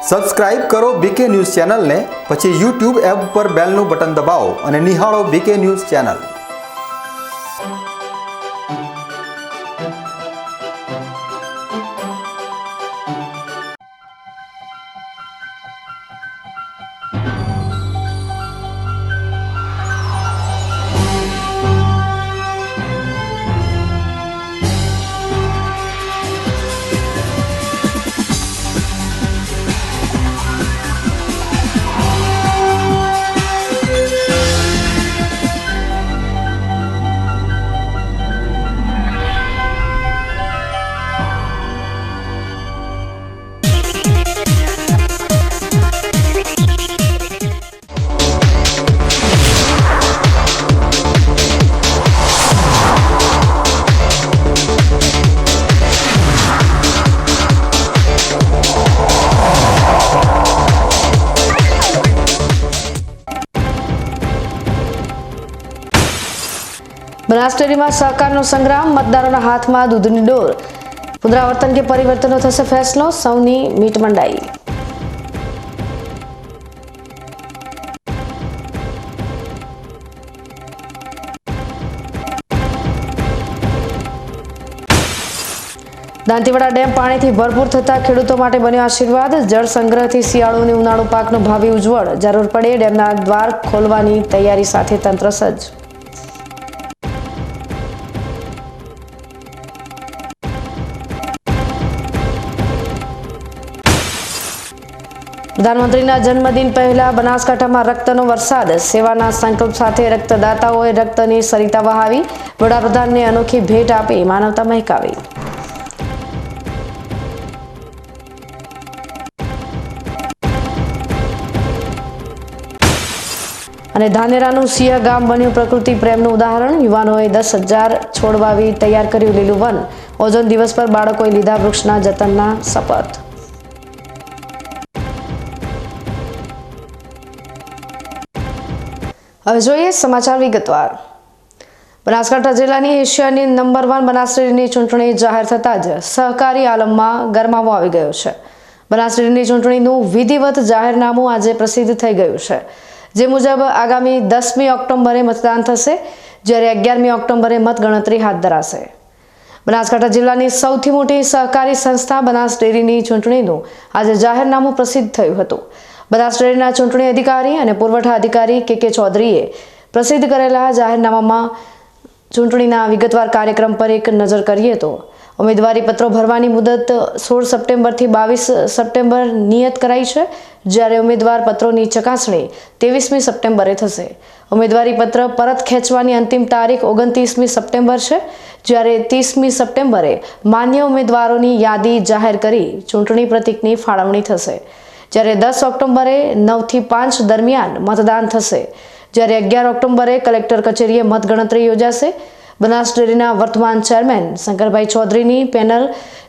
Subscribe કરો બીકે news ચેનલને, પછી YouTube એપ પર બેલનું બટન દબાવો અને નિહાળો BK news channel. Banas dairy में सहकार संग्राम, मतदारों हाथ में दूधनी डोर। पुनरावर्तन के परिवर्तनों थशे फैसलो, सौनी मीट मंडाई। दांतीवाड़ा डेम पानी थी भरपूर थता खेडूतों माटे बन्यो आशीर्वाद। जल संग्रह थी शियाळु ने उनाळु पाकनो भावी उज्जवल। जरूर पड़े डेमना द्वार खोलवानी तैयारी साथे तंत्र सज्ज। प्रधानमंत्रीना जन्मदिन पहला बनासकांठामां रक्तनो वरसाद। सेवाना संकल्प साथे रक्तदाताओए रक्तनी सरिता वहावी। वडाप्रधानने अनोखी भेट आपी मानवता महकावी। અને ધાનેરાનું સિંહ ગામ બન્યું પ્રકૃતિ પ્રેમનું ઉદાહરણ। યુવાનોએ 10,000 છોડ વાવી તૈયાર કર્યું લીલું વન। ઓઝોન દિવસ પર બાળકોએ લીધા વૃક્ષના જતનના શપથ। હવે જોઈએ સમાચાર વિગતવાર। બનાસકાંઠા જિલ્લાની એશિયાની નંબર 1 બનાસ ડેરીની ચૂંટણી જાહેર થતાં જ સહકારી આલમમાં ગરમાવો આવી ગયો છે। બનાસ ડેરીની ચૂંટણીનું વિધિવત જાહેરનામું આજે પ્રસિદ્ધ થઈ ગયું છે, જે મુજબ આગામી 10મી ઓક્ટોબરે मतदान થશે, જ્યારે 11મી ઓક્ટોબરે મતગણતરી હાથ ધરાશે। બનાસકાંઠા જિલ્લાની સૌથી મોટી સહકારી સંસ્થા બનાસ ડેરીની ચૂંટણીનું આજે જાહેરનામું પ્રસિદ્ધ થયું હતું। બનાસ ડેરીના ચૂંટણી અધિકારી અને પુરવઠા અધિકારી કે ચૌધરીએ પ્રસિદ્ધ કરેલા જાહેરનામામાં ચૂંટણીના વિગતવાર કાર્યક્રમ પર એક નજર કરીએ તો ઉમેદવારી પત્રો ભરવાની મુદત 16 સપ્ટેમ્બરથી 22 સપ્ટેમ્બર નિયત કરાઈ છે, જ્યારે ઉમેદવાર પત્રોની ચકાસણી 23મી સપ્ટેમ્બરે થશે। ઉમેદવારી પત્ર પરત ખેંચવાની અંતિમ તારીખ 29મી સપ્ટેમ્બર છે, જ્યારે 30મી સપ્ટેમ્બરે માન્ય ઉમેદવારોની યાદી જાહેર કરી ચૂંટણી પ્રતીકની ફાળવણી થશે। જ્યારે 10 ઓક્ટોબરે 9 થી 5 દરમિયાન मतदान થશે, જ્યારે 11 ઓક્ટોબરે કલેક્ટર કચેરીએ મતગણતરી યોજાશે। બનાસ ડેરીના વર્તમાન ચેરમેન શંકરભાઈ ચૌધરીની પેનલ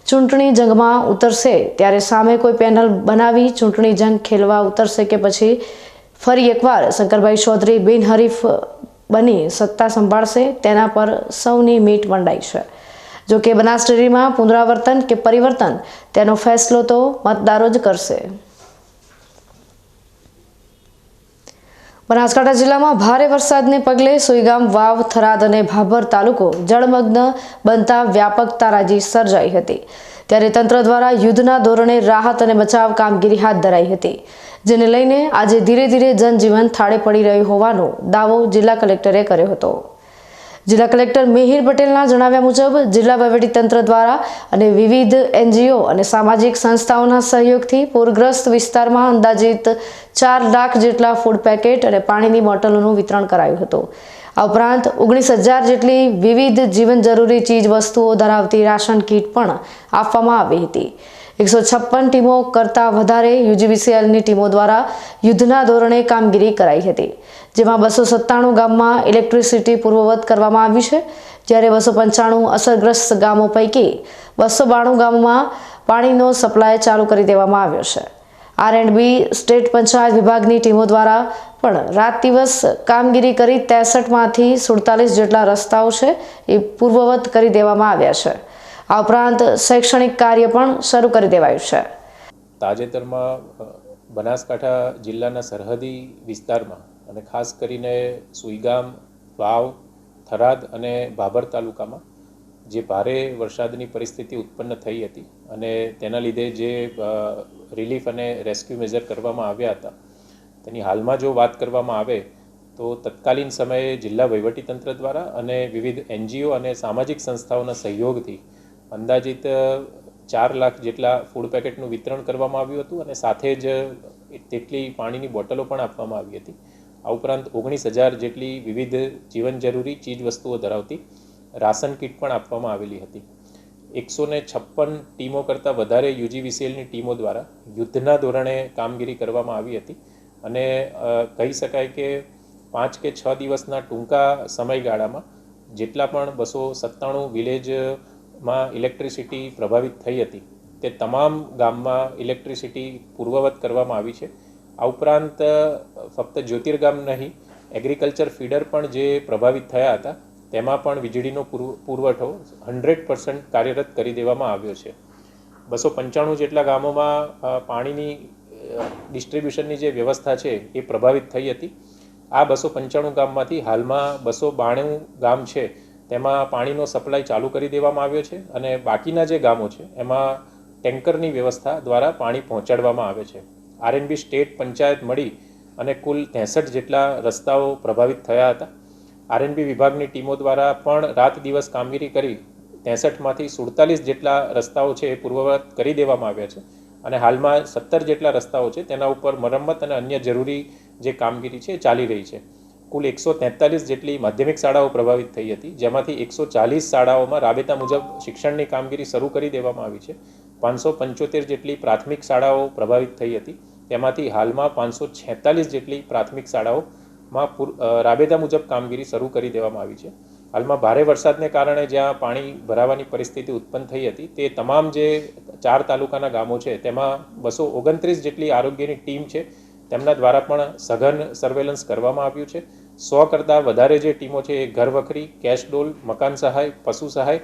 ચૂંટણી જંગમાં ઉતરશે, ત્યારે સામે કોઈ પેનલ બનાવી ચૂંટણી જંગ ખેલવા ઉતરશે કે પછી ફરી એકવાર શંકરભાઈ ચૌધરી બિનહરીફ બની સત્તા સંભાળશે, તેના પર સૌની મીટ મંડાઈ છે। જો કે બનાસ ડેરીમાં પુનરાવર્તન કે પરિવર્તન તેનો ફેસલો તો મતદારો જ કરશે। બનાસકાંઠા જિલ્લામાં ભારે વરસાદને પગલે સુઈગામ, વાવ, થરાદ અને ભાભર તાલુકો જળમગ્ન બનતા વ્યાપક તારાજી સર્જાઈ હતી, ત્યારે તંત્ર દ્વારા યુદ્ધના ધોરણે રાહત અને બચાવ કામગીરી હાથ ધરાઈ હતી, જેને લઈને આજે ધીરે ધીરે જનજીવન થાળે પડી રહ્યું હોવાનો દાવો જિલ્લા કલેક્ટરે કર્યો હતો। જિલ્લા કલેક્ટર મિહિર પટેલના જણાવ્યા મુજબ જિલ્લા વહીવટીતંત્ર દ્વારા અને વિવિધ એનજીઓ અને સામાજિક સંસ્થાઓના સહયોગથી પૂરગ્રસ્ત વિસ્તારમાં અંદાજિત 4 લાખ જેટલા ફૂડ પેકેટ અને પાણીની બોટલોનું વિતરણ કરાયું હતું। આ ઉપરાંત 19,000 જેટલી વિવિધ જીવન જરૂરી ચીજ વસ્તુઓ ધરાવતી રાશન કીટ પણ આપવામાં આવી હતી। 156 ટીમો કરતાં વધારે યુજીવીસીએલની ટીમો દ્વારા યુદ્ધના ધોરણે કામગીરી કરાઈ હતી, જેમાં 297 ગામમાં ઇલેક્ટ્રિસિટી પૂર્વવત કરવામાં આવી છે, જ્યારે 295 અસરગ્રસ્ત ગામો પૈકી 292 ગામોમાં પાણીનો સપ્લાય ચાલુ કરી દેવામાં આવ્યો છે। R&B સ્ટેટ પંચાયત વિભાગની ટીમો દ્વારા પણ રાત દિવસ કામગીરી કરી 63માંથી 47 જેટલા રસ્તાઓ છે એ પૂર્વવત કરી દેવામાં આવ્યા છે। આ ઉપરાંત શૈક્ષણિક કાર્ય પણ શરૂ કરી દેવાયું છે। તાજેતરમાં બનાસકાંઠા જિલ્લાના સરહદી વિસ્તારમાં અને ખાસ કરીને સુઈગામ, વાવ, થરાદ અને ભાભર તાલુકામાં જે ભારે વરસાદની પરિસ્થિતિ ઉત્પન્ન થઈ હતી અને તેના લીધે જે રિલીફ અને રેસ્ક્યુ મેજર કરવામાં આવ્યા હતા તેની હાલમાં જો વાત કરવામાં આવે તો તત્કાલીન સમયે જિલ્લા વહીવટીતંત્ર દ્વારા અને વિવિધ NGO અને સામાજિક સંસ્થાઓના સહયોગથી અંદાજિત 4 લાખ જેટલા ફૂડ પેકેટનું વિતરણ કરવામાં આવ્યું હતું અને સાથે જ તેટલી પાણીની બોટલો પણ આપવામાં આવી હતી. આ ઉપરાંત 19,000 જેટલી વિવિધ જીવન જરૂરી ચીજ વસ્તુઓ ધરાવતી રાશન કીટ પણ આપવામાં આવેલી હતી. 156 ટીમો કરતાં વધારે UGVCLની ટીમો દ્વારા યુદ્ધના ધોરણે કામગીરી કરવામાં આવી હતી અને કહી શકાય કે 5 કે 6 દિવસના ટૂંકા સમયગાળામાં જેટલા પણ 297 વિલેજમાં ઇલેક્ટ્રિસિટી પ્રભાવિત થઈ હતી તે તમામ ગામમાં ઇલેક્ટ્રિસિટી પૂર્વવત કરવામાં આવી છે. આ ઉપરાંત ફક્ત જ્યોતિર્ગામ નહીં, એગ્રીકલ્ચર ફીડર પણ જે પ્રભાવિત થયા હતા તેમાં પણ વીજળીનો પુરવઠો 100% કાર્યરત કરી દેવામાં આવ્યો છે. 295 જેટલા ગામોમાં પાણીની ડિસ્ટ્રીબ્યુશનની જે વ્યવસ્થા છે એ પ્રભાવિત થઈ હતી. આ 295 ગામમાંથી હાલમાં 292 ગામ છે તેમાં પાણીનો સપ્લાય ચાલુ કરી દેવામાં આવ્યો છે અને બાકીના જે ગામો છે એમાં ટેન્કરની વ્યવસ્થા દ્વારા પાણી પહોંચાડવામાં આવે છે. RNB સ્ટેટ પંચાયત મળી અને કુલ 63 જેટલા રસ્તાઓ પ્રભાવિત થયા હતા. RNB વિભાગની ટીમો દ્વારા પણ રાત દિવસ કામગીરી કરી 63માંથી 47 જેટલા રસ્તાઓ છે એ પૂર્વવત કરી દેવામાં આવ્યા છે અને હાલમાં 17 જેટલા રસ્તાઓ છે તેના ઉપર મરમ્મત અને અન્ય જરૂરી જે કામગીરી છે એ ચાલી રહી છે. કુલ 143 જેટલી માધ્યમિક શાળાઓ પ્રભાવિત થઈ હતી, જેમાંથી 140 શાળાઓમાં રાબેતા મુજબ શિક્ષણની કામગીરી શરૂ કરી દેવામાં આવી છે. 575 જેટલી પ્રાથમિક શાળાઓ પ્રભાવિત થઈ હતી, તેમાંથી હાલમાં 546 જેટલી પ્રાથમિક શાળાઓમાં રાબેતા મુજબ કામગીરી શરૂ કરી દેવામાં આવી છે. હાલમાં ભારે વરસાદને કારણે જ્યાં પાણી ભરાવાની પરિસ્થિતિ ઉત્પન્ન થઈ હતી તે તમામ જે 4 તાલુકાના ગામો છે તેમાં 229 જેટલી આરોગ્યની ટીમ છે તેમના દ્વારા પણ સઘન સર્વેલન્સ કરવામાં આવ્યું છે. 100 કરતાં વધારે જે ટીમો છે એ ઘર વખરી, કેશ ડોલ, મકાન સહાય, પશુ સહાય,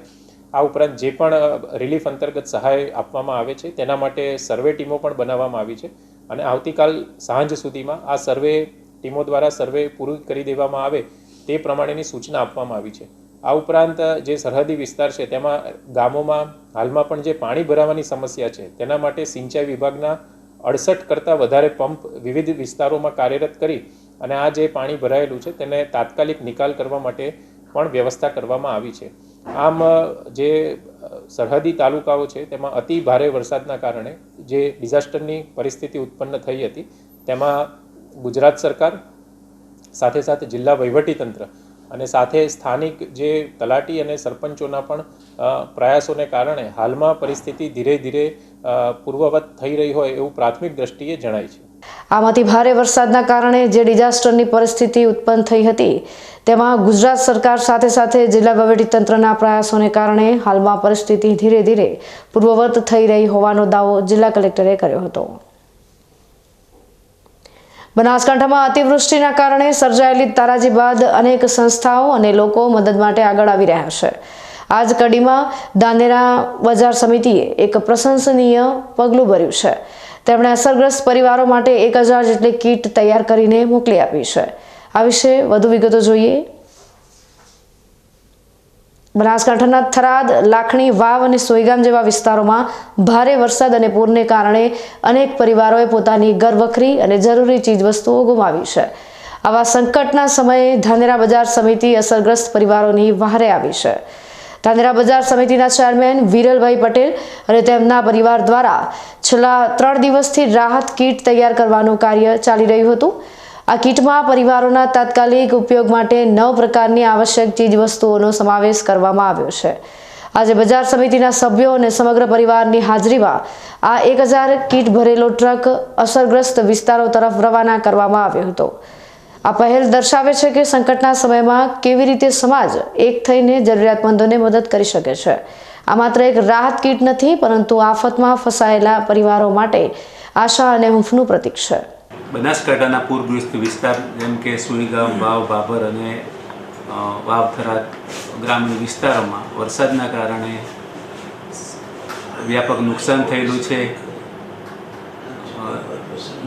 આ ઉપરાંત જે પણ રિલીફ અંતર્ગત સહાય આપવામાં આવે છે તેના માટે સર્વે ટીમો પણ બનાવવામાં આવી છે અને આવતીકાલ સાંજ સુધીમાં આ સર્વે ટીમો દ્વારા સર્વે પૂરું કરી દેવામાં આવે તે પ્રમાણેની સૂચના આપવામાં આવી છે. આ ઉપરાંત જે સરહદી વિસ્તાર છે તેમાં ગામોમાં હાલમાં પણ જે પાણી ભરાવાની સમસ્યા છે તેના માટે સિંચાઈ વિભાગના 68 કરતાં વધારે પંપ વિવિધ વિસ્તારોમાં કાર્યરત કરી અને આ જે પાણી ભરાયેલું છે તેને તાત્કાલિક નિકાલ કરવા માટે પણ વ્યવસ્થા કરવામાં આવી છે. આમ જે સરહદી તાલુકાઓ છે તેમાં અતિ ભારે વરસાદના કારણે જે ડિઝાસ્ટરની પરિસ્થિતિ ઉત્પન્ન થઈ હતી તેમાં ગુજરાત સરકાર સાથે સાથે જિલ્લા વહીવટીતંત્ર અને સાથે સ્થાનિક જે તલાટી અને સરપંચોના પણ પ્રયાસોને કારણે હાલમાં પરિસ્થિતિ ધીરે ધીરે પૂર્વવત થઈ રહી હોય એવું પ્રાથમિક દ્રષ્ટિએ જણાય છે. આમાંથી ભારે વરસાદના કારણે જે ડિઝાસ્ટરની પરિસ્થિતિ ઉત્પન્ન થઈ હતી તેમાં ગુજરાત સરકાર સાથે સાથે જિલ્લા વહીવટીતંત્રના પ્રયાસોને કારણે હાલમાં પરિસ્થિતિ ધીરે ધીરે પૂર્વવત થઈ રહી હોવાનો દાવો જિલ્લા કલેક્ટરે કર્યો હતો. બનાસકાંઠામાં અતિવૃષ્ટિના કારણે સર્જાયેલી તારાજી બાદ અનેક સંસ્થાઓ અને લોકો મદદ માટે આગળ આવી રહ્યા છે. આ જ કડીમાં ધાનેરા બજાર સમિતિએ એક પ્રશંસનીય પગલું ભર્યું છે. તેમણે અસરગ્રસ્ત પરિવારો માટે 1000 જેટલી કીટ તૈયાર કરીને મોકલી આપી છે. આ વિશે વધુ વિગતો જોઈએ. બનાસકાંઠાના થરાદ, લાખણી, વાવ અને સોઈગામ જેવા વિસ્તારોમાં ભારે વરસાદ અને પૂરને કારણે અનેક પરિવારોએ પોતાની ઘરવખરી અને જરૂરી ચીજવસ્તુઓ ગુમાવી છે. આવા સંકટના સમયે ધાનેરા બજાર સમિતિ અસરગ્રસ્ત પરિવારોની વહારે આવી છે. ધાનેરા બજાર સમિતિના ચેરમેન વિરલભાઈ પટેલ અને તેમના પરિવાર દ્વારા છેલ્લા 3 દિવસથી રાહત કીટ તૈયાર કરવાનું કાર્ય ચાલી રહ્યું હતું. આ કીટમાં પરિવારોના તાત્કાલિક ઉપયોગ માટે 9 પ્રકારની આવશ્યક ચીજવસ્તુઓનો સમાવેશ કરવામાં આવ્યો છે. આજે બજાર સમિતિના સભ્યો અને સમગ્ર પરિવારની હાજરીમાં આ 1000 કીટ ભરેલો ટ્રક અસરગ્રસ્ત વિસ્તારો તરફ રવાના કરવામાં આવ્યો હતો. આ પહેલ દર્શાવે છે કે સંકટના સમયમાં કેવી રીતે સમાજ એક થઈને જરૂરિયાતમંદોને મદદ કરી શકે છે. આ માત્ર એક રાહત કીટ નથી, પરંતુ આફતમાં ફસાયેલા પરિવારો માટે આશા અને હૂંફનું પ્રતીક છે. બનાસકાંઠાના પૂરગ્રસ્ત વિસ્તાર જેમ કે સુઈગામ, વાવ, ભાભર અને વાવ થરાદ ગ્રામીણ વિસ્તારોમાં વરસાદના કારણે વ્યાપક નુકસાન થયેલું છે.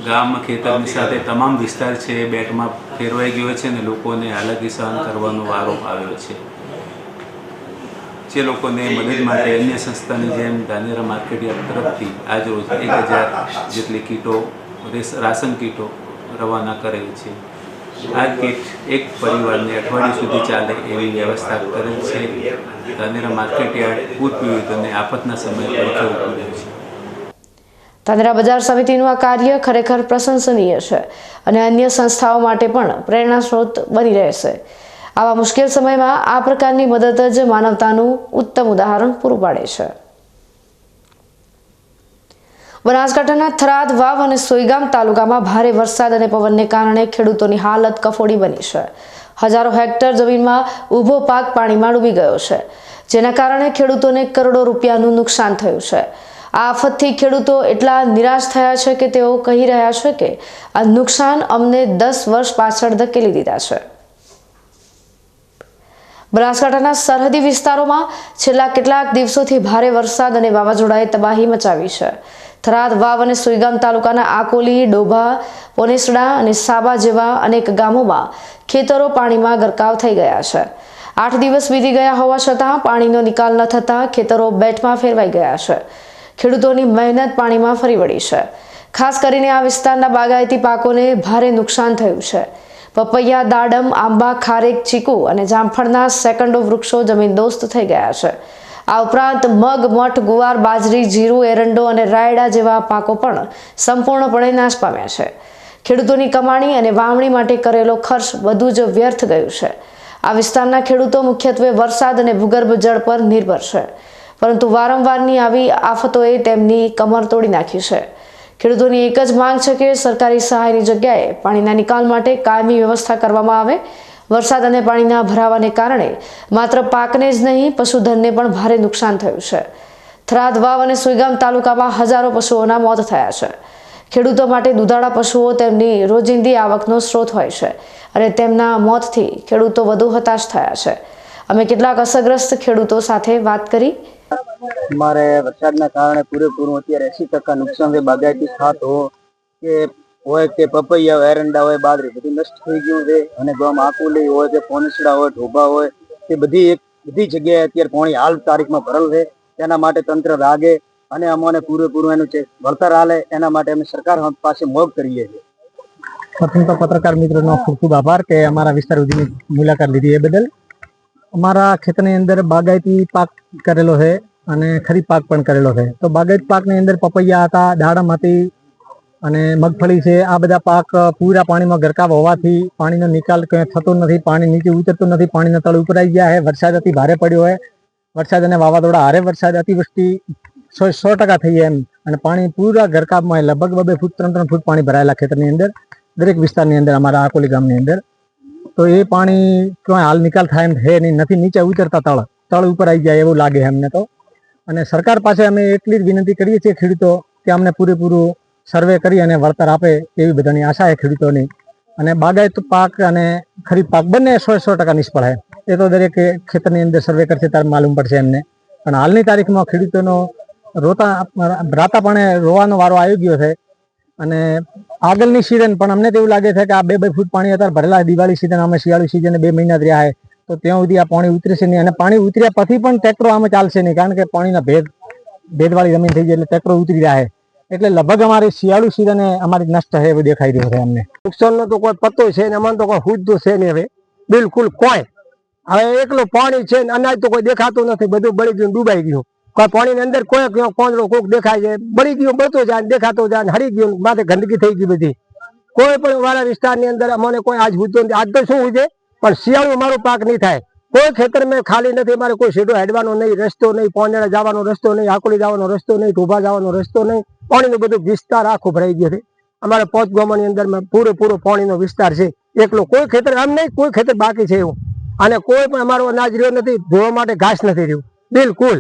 ગામ ખેતરની સાથે તમામ વિસ્તાર છે એ બેટમાં ફેરવાઈ ગયો છે અને લોકોને હાલાકી સહન કરવાનો વારો આવ્યો છે. જે લોકોને મદદ માટે અન્ય સંસ્થાની જેમ ધાનેરા માર્કેટયાર્ડ તરફથી આજરોજ 1000 જેટલી કીટો રાશન કીટો રવાના કરેલ છે. આ કીટ એક પરિવારને અઠવાડિયું સુધી ચાલે એવી વ્યવસ્થા કરેલ છે. ધાનેરા માર્કેટયાર્ડ પૂર પીડિત અને આફતના સમયે પડખે ઉભું રહ્યું છે. ધાનેરા બજાર સમિતિનું આ કાર્ય ખરેખર પ્રશંસનીય છે અને અન્ય સંસ્થાઓ માટે પણ પ્રેરણા સ્ત્રોત બની રહેશે. આવા મુશ્કેલ સમયમાં આ પ્રકારની મદદ જ માનવતાનું ઉત્તમ ઉદાહરણ પૂરું પાડે છે. બનાસકાંઠાના થરાદ, વાવ અને સોઈગામ તાલુકામાં ભારે વરસાદ અને પવનને કારણે ખેડૂતોની હાલત કફોડી બની છે. હજારો હેક્ટર જમીનમાં ઊભો પાક પાણીમાં ડૂબી ગયો છે, જેના કારણે ખેડૂતોને કરોડો રૂપિયાનું નુકસાન થયું છે. આ આફતથી ખેડૂતો એટલા નિરાશ થયા છે કે તેઓ કહી રહ્યા છે કે આ નુકસાન અમને 10 વર્ષ પાછળ ધકેલી દીધા છે. બનાસકાંઠાના સરહદી વિસ્તારોમાં છેલ્લા કેટલાક દિવસોથી ભારે વરસાદ અને વાવાઝોડાએ તબાહી મચાવી છે. થરાદ, વાવ અને સોઈગામ તાલુકાના આકોલી, ડોભા, પોનેસડા અને સાબા જેવા અનેક ગામોમાં ખેતરો પાણીમાં ગરકાવ થઈ ગયા છે. 8 દિવસ વીતી ગયા હોવા છતાં પાણીનો નિકાલ ન થતાં ખેતરો બેટમાં ફેરવાઈ ગયા છે. ખેડૂતોની મહેનત પાણીમાં ફરી વળી છે. ખાસ કરીને આ વિસ્તારના બાગાયતી પાકોને ભારે નુકસાન થયું છે. પપૈયા, દાડમ, આંબા, ખારેક, ચીકુ અને જામફળના સેકન્ડો વૃક્ષો જમીનદોસ્ત થઈ ગયા છે. આ ઉપરાંત મગ, મઠ, ગુવાર, બાજરી, જીરું, એરંડો અને રાયડા જેવા પાકો પણ સંપૂર્ણપણે નાશ પામ્યા છે. ખેડૂતોની કમાણી અને વાવણી માટે કરેલો ખર્ચ બધું જ વ્યર્થ ગયું છે. આ વિસ્તારના ખેડૂતો મુખ્યત્વે વરસાદ અને ભૂગર્ભ જળ પર નિર્ભર છે, પરંતુ વારંવારની આવી આફતોએ તેમની કમર તોડી નાખી છે. ખેડૂતોની એક જ માંગ છે કે સરકારી સહાયની જગ્યાએ પાણીના નિકાલ માટે કાયમી વ્યવસ્થા કરવામાં આવે. વરસાદ અને પાણીના ભરાવાને કારણે માત્ર પાકને જ નહીં, પશુધનને પણ ભારે નુકસાન થયું છે. થરાદ, વાવ અને સોઈગામ તાલુકામાં હજારો પશુઓના મોત થયા છે. ખેડૂતો માટે દુધાળા પશુઓ તેમની રોજિંદી આવકનો સ્ત્રોત હોય છે અને તેમના મોતથી ખેડૂતો વધુ હતાશ થયા છે. અમે કેટલાક અસરગ્રસ્ત ખેડૂતો સાથે વાત કરી. અમારે વરસાદના કારણે પૂરેપૂરું અત્યારે 80% નુકસાન છે. બાગાયતી ખાત હોય કે પપૈયા, એરંડા હોય, બાજરી બધું નષ્ટ થઈ ગયું છે. અને ગામ આકુલી હોય કે પોનસડા હોય, ઢોબા હોય, તે બધી જગ્યાએ અત્યારે પાણી હાલ તારીખમાં ભરેલ છે. તેના માટે તંત્ર લાગે અને અમને પૂરેપૂરું એનું વળતર આલે, એના માટે અમે સરકાર પાસે મોગ કરીએ છીએ. પ્રથમ તો પત્રકાર મિત્રોનો ખૂબ ખૂબ આભાર કે અમારા વિસ્તાર સુધીની મુલાકાત લીધી એ બદલ. અમારા ખેતરની અંદર બાગાયતી પાક કરેલો છે અને ખરીફ પાક પણ કરેલો છે. તો બાગાયતી પાકની અંદર પપૈયા હતા, દાડમ હતી અને મગફળી છે. આ બધા પાક પૂરા પાણીમાં ગરકાવ હોવાથી પાણીનો નિકાલ કંઈ થતો નથી, પાણી નીચે ઉતરતું નથી, પાણીના તળ ઉપરાઈ ગયા છે. વરસાદ અતિ ભારે પડ્યો હોય, વરસાદ અને વાવાઝોડા હારે વરસાદ, અતિવૃષ્ટિ 100% થઈ એમ, અને પાણી પૂરા ગરકાવમાં લગભગ 2 ફૂટ 3 ફૂટ પાણી ભરાયેલા ખેતરની અંદર, દરેક વિસ્તારની અંદર, અમારા આકોલી ગામની અંદર. તો એ પાણી ક્યાંય હાલ નિકાલ થાય એમ છે નહીં, નથી નીચે ઉતરતા, તળ ઉપર આવી જાય એવું લાગે અમને તો. અને સરકાર પાસે અમે એટલી જ વિનંતી કરીએ છીએ ખેડૂતો કે અમને પૂરેપૂરું સર્વે કરી અને વળતર આપે એવી બધાની આશા છે ખેડૂતોની. અને બાગાયત પાક અને ખરીફ પાક બંને 100% નિષ્ફળ છે. એ તો દરેક ખેતરની અંદર સર્વે કરશે ત્યારે માલુમ પડશે એમને. પણ હાલની તારીખમાં ખેડૂતોનો રાતાપણે રોવાનો વારો આવી ગયો છે. અને આગળની સિઝન પણ અમને તો એવું લાગે છે કે આ 2 ફૂટ પાણી અત્યારે ભરેલા, દિવાળી સિઝન, અમે શિયાળુ સિઝન 2 મહિના જ રહ્યા છે, તો ત્યાં સુધી આ પાણી ઉતરશે નહીં. અને પાણી ઉતર્યા પછી પણ ટ્રેક્ટરો આમાં ચાલશે નહીં, કારણ કે પાણીના ભેદવાળી જમીન થઈ જાય એટલે ટ્રેક્ટરો ઉતરી રહ્યા છે. એટલે લગભગ અમારી શિયાળુ સિઝને અમારી નષ્ટ છે એવું દેખાઈ રહ્યું છે અમને. નુકસાનનો તો કોઈ પત્તો છે ને, અમને તો કોઈ હુદ્દો છે નહીં હવે, બિલકુલ કોઈ. હવે એકલું પાણી છે ને અનાજ તો કોઈ દેખાતું નથી, બધું બળી ગયું, ડૂબાઈ ગયું. કોઈ પાણીની અંદર કોઈ પાંદડો કોક દેખાય છે, બળી ગયું, બળતો જાય, દેખાતો જાય, હરી ગયું, માથે ગંદકી થઈ ગઈ બધી. કોઈ પણ વાળા વિસ્તારની અંદર અમને કોઈ આજ હુદ્દો નથી. આજ તો શું હોય પણ શિયાળું અમારો પાક નહીં થાય. કોઈ ખેતર મેં ખાલી નથી, અમારે કોઈ સીધો હેડવાનો નહીં, રસ્તો નહીં, પોનેડા જવાનો રસ્તો નહીં, આકોલી જવાનો રસ્તો નહીં, ઢોભા જવાનો રસ્તો નહીં. પાણીનો બધો વિસ્તાર આખો ભરાઈ ગયો છે. અમારે 5 ગામોની અંદર પૂરેપૂરો પાણીનો વિસ્તાર છે. એકલો કોઈ ખેતર આમ નહીં, કોઈ ખેતર બાકી છે એવું. અને કોઈ પણ અમારો અનાજ રહ્યો નથી, ધોવા માટે ઘાસ નથી રહ્યું બિલકુલ.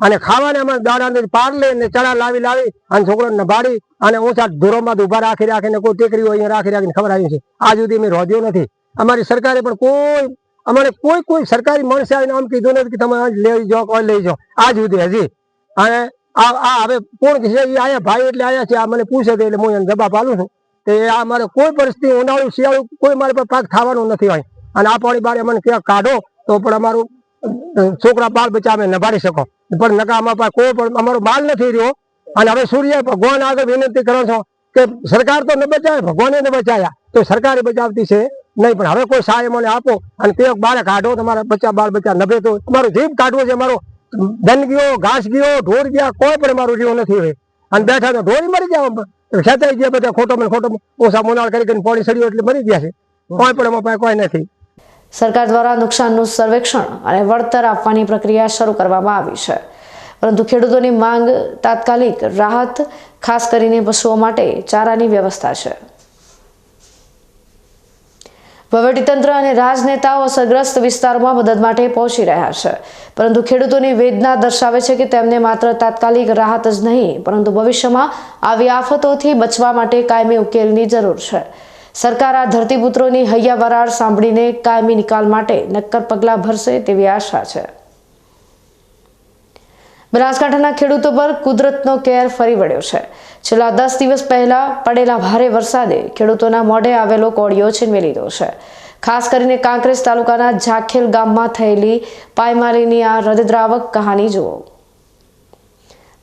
અને ખાવાને અમારે દાણા પારલે ને ચણા લાવી અને છોકરાને નભાડી અને ઊંચા ધોરોમાં ઉભા રાખીને કોઈ ટેકરીઓ અહીંયા રાખીને ખવડાવ્યું છે. આજ સુધી અમે રોધ્યો નથી. અમારી સરકારે પણ અમારે કોઈ સરકારી માણસે આવીને આમ કીધું નથી કે તમે લઈ જાઓ, કોઈ લઈ જાઓ, આજ સુધી હજી. અને આ હવે કોણ છે આયા ભાઈ એટલે આયા છે, આ મને પૂછે છે એટલે હું એને જવાબ આપું છું તે આ મારે કોઈ પરિસ્થિતિ ઉનાળું શિયાળું કોઈ મારે પર પાક થવાનું નથી હોય અને આ પાણી બારે મને ક્યાં કાઢો તો પણ અમારું છોકરા બાળ બચ્ચા અમે નભાડી શકો પણ નકા અમારા પાસે કોઈ પણ અમારો માલ નથી રહ્યો અને હવે સૂર્ય ભગવાન આગળ વિનંતી કરો છો કે સરકાર તો ન બચાવે ભગવાને ન બચાવ્યા તો સરકારે બચાવતી છે નહીં પણ હવે કોઈ સહાય મને આપો અને તે બારે કાઢો તમારા બચ્ચા બાળ બચ્ચા નભે તો અમારો જીવ કાઢવો છે અમારો ધન ગયો ઘાસ ગયો ઢોર ગયા કોઈ પણ અમારું જીવ નથી હવે અને બેઠા તો ઢોરી મરી જાય ખેંચાઈ ગયા બધા ખોટો ઓછા મોનાળ કરી પાણી સડ્યું એટલે મરી ગયા છે કોઈ પણ એમાં પાસે કોઈ નથી. સરકાર દ્વારા નુકસાનનું સર્વેક્ષણ અને વળતર આપવાની પ્રક્રિયા શરૂ કરવામાં આવી છે પરંતુ ખેડૂતોની માંગ તાત્કાલિક રાહત ખાસ કરીને પશુઓ માટે ચારાની વ્યવસ્થા છે. વહીવટીતંત્ર અને રાજનેતાઓ અસરગ્રસ્ત વિસ્તારોમાં મદદ માટે પહોંચી રહ્યા છે પરંતુ ખેડૂતોની વેદના દર્શાવે છે કે તેમને માત્ર તાત્કાલિક રાહત જ નહીં પરંતુ ભવિષ્યમાં આવી આફતોથી બચવા માટે કાયમી ઉકેલની જરૂર છે. સરકાર આ ધરતીપુત્રોની હૈયા વરાળ સાંભળીને કાયમી નિકાલ માટે નક્કર પગલાં ભરશે તેવી આશા છે. બનાસકાંઠાના ખેડૂતો પર કુદરતનો કેર ફરી વળ્યો છે. છેલ્લા 10 દિવસ પહેલા પડેલા ભારે વરસાદે ખેડૂતોના મોઢે આવેલો કોળિયો છીનવી લીધો છે. ખાસ કરીને કાંકરેજ તાલુકાના ઝાખેલ ગામમાં થયેલી પાયમાલીની આ હૃદયદ્રાવક કહાની જુઓ.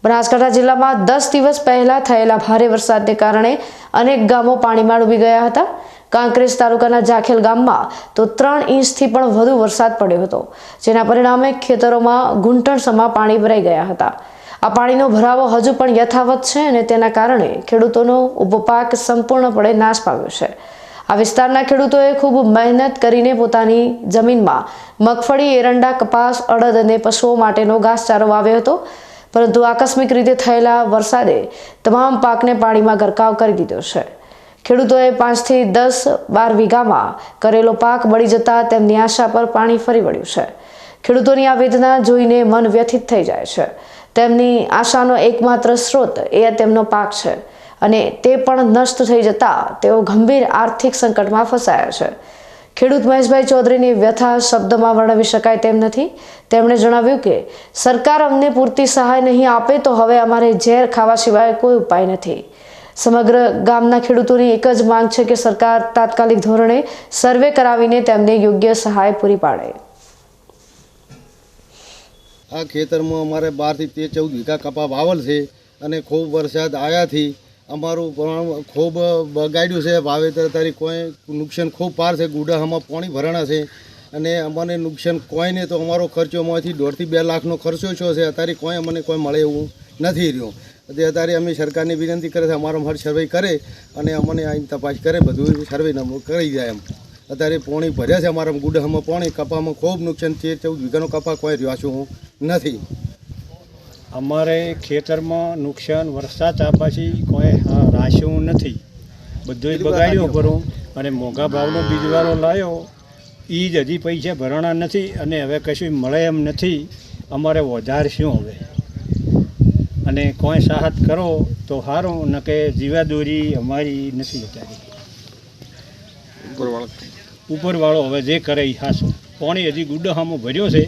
બનાસકાંઠા જિલ્લામાં 10 દિવસ પહેલા થયેલા ભારે વરસાદને કારણે અનેક ગામો પાણીમાં ડૂબી ગયા હતા. કાંકરેજ તાલુકાના ઝાખેલ ગામમાં તો 3 ઇંચથી પણ વધુ વરસાદ પડ્યો હતો જેના પરિણામે ખેતરોમાં ઘૂંટણસમા પાણી ભરાઈ ગયા હતા. આ પાણીનો ભરાવો હજુ પણ યથાવત છે અને તેના કારણે ખેડૂતોનો ઊભો પાક સંપૂર્ણપણે નાશ પામ્યો છે. આ વિસ્તારના ખેડૂતોએ ખૂબ મહેનત કરીને પોતાની જમીનમાં મગફળી, એરંડા, કપાસ, અડદ અને પશુઓ માટેનો ઘાસચારો વાવ્યો હતો પરંતુ આકસ્મિક રીતે થયેલા વરસાદે તમામ પાકને પાણીમાં ગરકાવ કરી દીધો છે. ખેડૂતોએ 5 થી 10-12 વીઘામાં કરેલો પાક બળી જતા તેમની આશા પર પાણી ફરી વળ્યું છે. ખેડૂતોની આ વેદના જોઈને મન વ્યથિત થઈ જાય છે. તેમની આશાનો એકમાત્ર સ્ત્રોત એ તેમનો પાક છે અને તે પણ નષ્ટ થઈ જતા તેઓ ગંભીર આર્થિક સંકટમાં ફસાયા છે. ખેડૂત મહેશભાઈ ચૌધરીની વ્યથા શબ્દમાં વર્ણવી શકાય તેમ નથી. તેમણે જણાવ્યું કે સરકાર અમને પૂરતી સહાય નહીં આપે તો હવે અમારે ઝેર ખાવા સિવાય કોઈ ઉપાય નથી. સમગ્ર ગામના ખેડૂતોની એક જ માંગ છે કે સરકાર તાત્કાલિક ધોરણે સર્વે કરાવીને તેમને યોગ્ય સહાય પૂરી પાડે. આ ખેતરમાં અમારે 12 થી 14 વીઘા કપા વાવલ છે અને ખૂબ વરસાદ આવ્યાથી અમારું ખૂબ બગાડ્યું છે. વાવેતર તારી કોઈ નુકસાન ખૂબ પાર છે. ગુડામાં પાણી ભરાણા છે અને અમને નુકસાન કોઈ નહીં તો અમારો ખર્ચો એમાંથી 1.5 થી 2 લાખનો ખર્ચો છો છે. અત્યારે કોઈ અમને કોઈ મળે એવું નથી રહ્યું. અત્યારે અમે સરકારની વિનંતી કરે છે અમારો હર સર્વે કરે અને અમને આવીને તપાસ કરે બધું સર્વે કરી જાય. એમ અત્યારે પાણી ભર્યા છે અમારા ગુડામાં પાણી કપામાં ખૂબ નુકસાન 13-14 વીઘાનો કપા કોઈ રહ્યો નથી. અમારે ખેતરમાં નુકસાન વરસાદ પછી કોઈ રાશ્યું નથી. બધું બગાડ્યું કરું અને મોંઘા ભાવનો બીજવારો લાવ્યો એ જ હજી પૈસા ભરણા નથી અને હવે કશું મળે એમ નથી. અમારે વધારે શું હવે અને કોઈ સહાય કરો તો સારું ન કે જીવાદોરી અમારી નથી. અત્યારે ઉપરવાળો હવે જે કરે એ હાશું. પાણી હજી ગુડામાં ભર્યો છે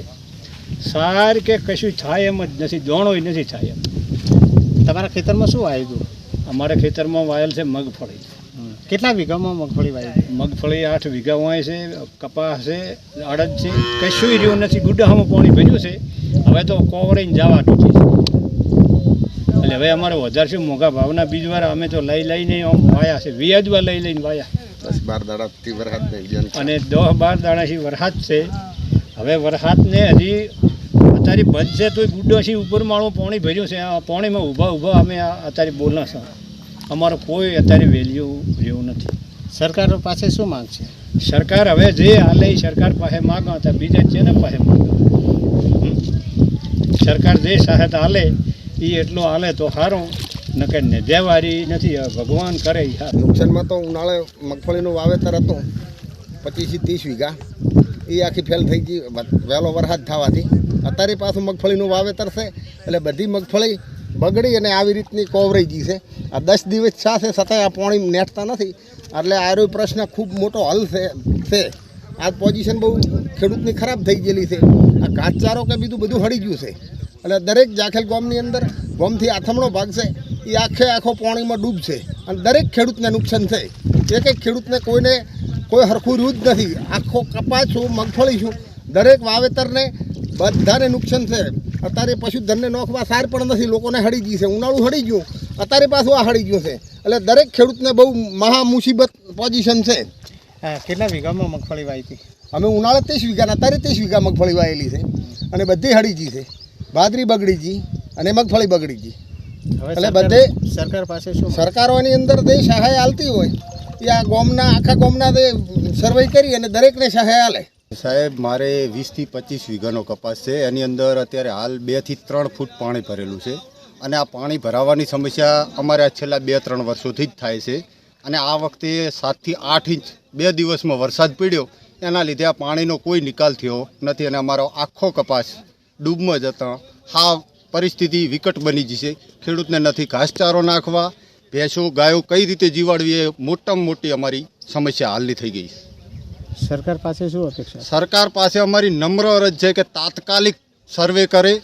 સાર કે કશું થાય એમ જ નથી. દોણોય નથી થાય એમ. તમારા ખેતરમાં શું આવ્યું? અમારા ખેતરમાં વાયેલ છે મગફળી. કેટલા વીઘામાં મગફળી વાવી? મગફળી 8 વીઘા હોય છે, કપાસ છે, અડદ છે, કશું રહ્યું નથી. ગુડામાં પાણી ભર્યું છે હવે તો કોવરાઈને જવા ટૂંકી છે. એટલે હવે અમારે વધારે શું મોંઘા ભાવના બીજવાળા અમે તો લઈને આમ વાયા છે. વ્યાજવા લઈને વાયા 10-12 દાડાથી વરસાદ અને 10-12 દાડાથી વરસાદ છે. હવે વરસાદને હજી અત્યારે બંધ છે તો ગુડોથી ઉપર માળું પાણી ભર્યું છે. આ પાણીમાં ઊભા અમે અત્યારે બોલના છે. અમારો કોઈ અત્યારે વેલ્યુ રહ્યું નથી. સરકાર પાસે શું માંગ છે? સરકાર હવે જે હાલે સરકાર પાસે માગવા હતા બીજા છે ને પાસે માગવા. સરકાર જે સહાયતા હાલે એ એટલો હાલે તો સારું ન કે દેવારી નથી. ભગવાન કરે. નુકસાનમાં તો ઉનાળે મગફળીનું વાવેતર હતું 25 થી 30 વીઘા. એ આખી ફેલ થઈ ગઈ વહેલો વરસાદ થવાથી. અત્યારે પાછું મગફળીનું વાવેતર છે એટલે બધી મગફળી બગડી અને આવી રીતની કોવરાઈ ગઈ છે. આ 10 દિવસ છે છતાંય આ પાણી નેટતા નથી. એટલે આરો પ્રશ્ન ખૂબ મોટો હલ છે. આ પોઝિશન બહુ ખેડૂતની ખરાબ થઈ ગયેલી છે. આ ઘાસચારો કે બીજું બધું હળી ગયું છે. એટલે દરેક ઝાખેલ ગામની અંદર ગામથી આથમણો ભાગ છે એ આખો પાણીમાં ડૂબશે અને દરેક ખેડૂતને નુકસાન છે. એક ખેડૂતને કોઈ હરખું રહ્યું જ નથી. આખો કપાસ છું, મગફળી છું, દરેક વાવેતરને બધાને નુકસાન છે. અત્યારે પશુધનને નોખવા સાર પણ નથી, લોકોને હળી ગઈ છે. ઉનાળું હળી ગયું, અત્યારે પાછું આ હળી ગયું છે. એટલે દરેક ખેડૂતને બહુ મહા મુસીબત પોઝિશન છે. કેટલા વીઘામાં મગફળી વાવી હતી? અમે ઉનાળે 30 વીઘા, અત્યારે 30 વીઘા મગફળી વાવેલી છે અને બધી હળી ગઈ છે. બાજરી બગડી ગઈ અને મગફળી બગડી ગઈ. એટલે બધે સરકાર પાસે શું સરકારોની અંદર જે સહાય આલતી હોય એ આ આખા ગામના સર્વે કરી અને દરેકને સહાય આલે. સાહેબ, મારે 20 થી 25 વીઘાનો કપાસ છે. એની અંદર અત્યારે હાલ 2 થી 3 ફૂટ પાણી ભરેલું છે અને આ પાણી ભરાવાની સમસ્યા અમારે આ છેલ્લા 2-3 વર્ષોથી જ થાય છે. અને આ વખતે 7 થી 8 ઇંચ 2 દિવસમાં વરસાદ પડ્યો, એના લીધે આ પાણીનો કોઈ નિકાલ થયો નથી અને અમારો આખો કપાસ ડૂબમાં જતા હા પરિસ્થિતિ વિકટ બની ગઈ છે. ખેડૂતને નથી ઘાસચારો નાખવા, ભેંસો ગાયો કઈ રીતે જીવાડવી એ મોટામાં મોટી અમારી સમસ્યા હાલની થઈ ગઈ છે. સરકાર પાસે શું અપેક્ષા? સરકાર પાસે અમારી નમ્ર અરજ છે કે તાત્કાલિક સર્વે કરે,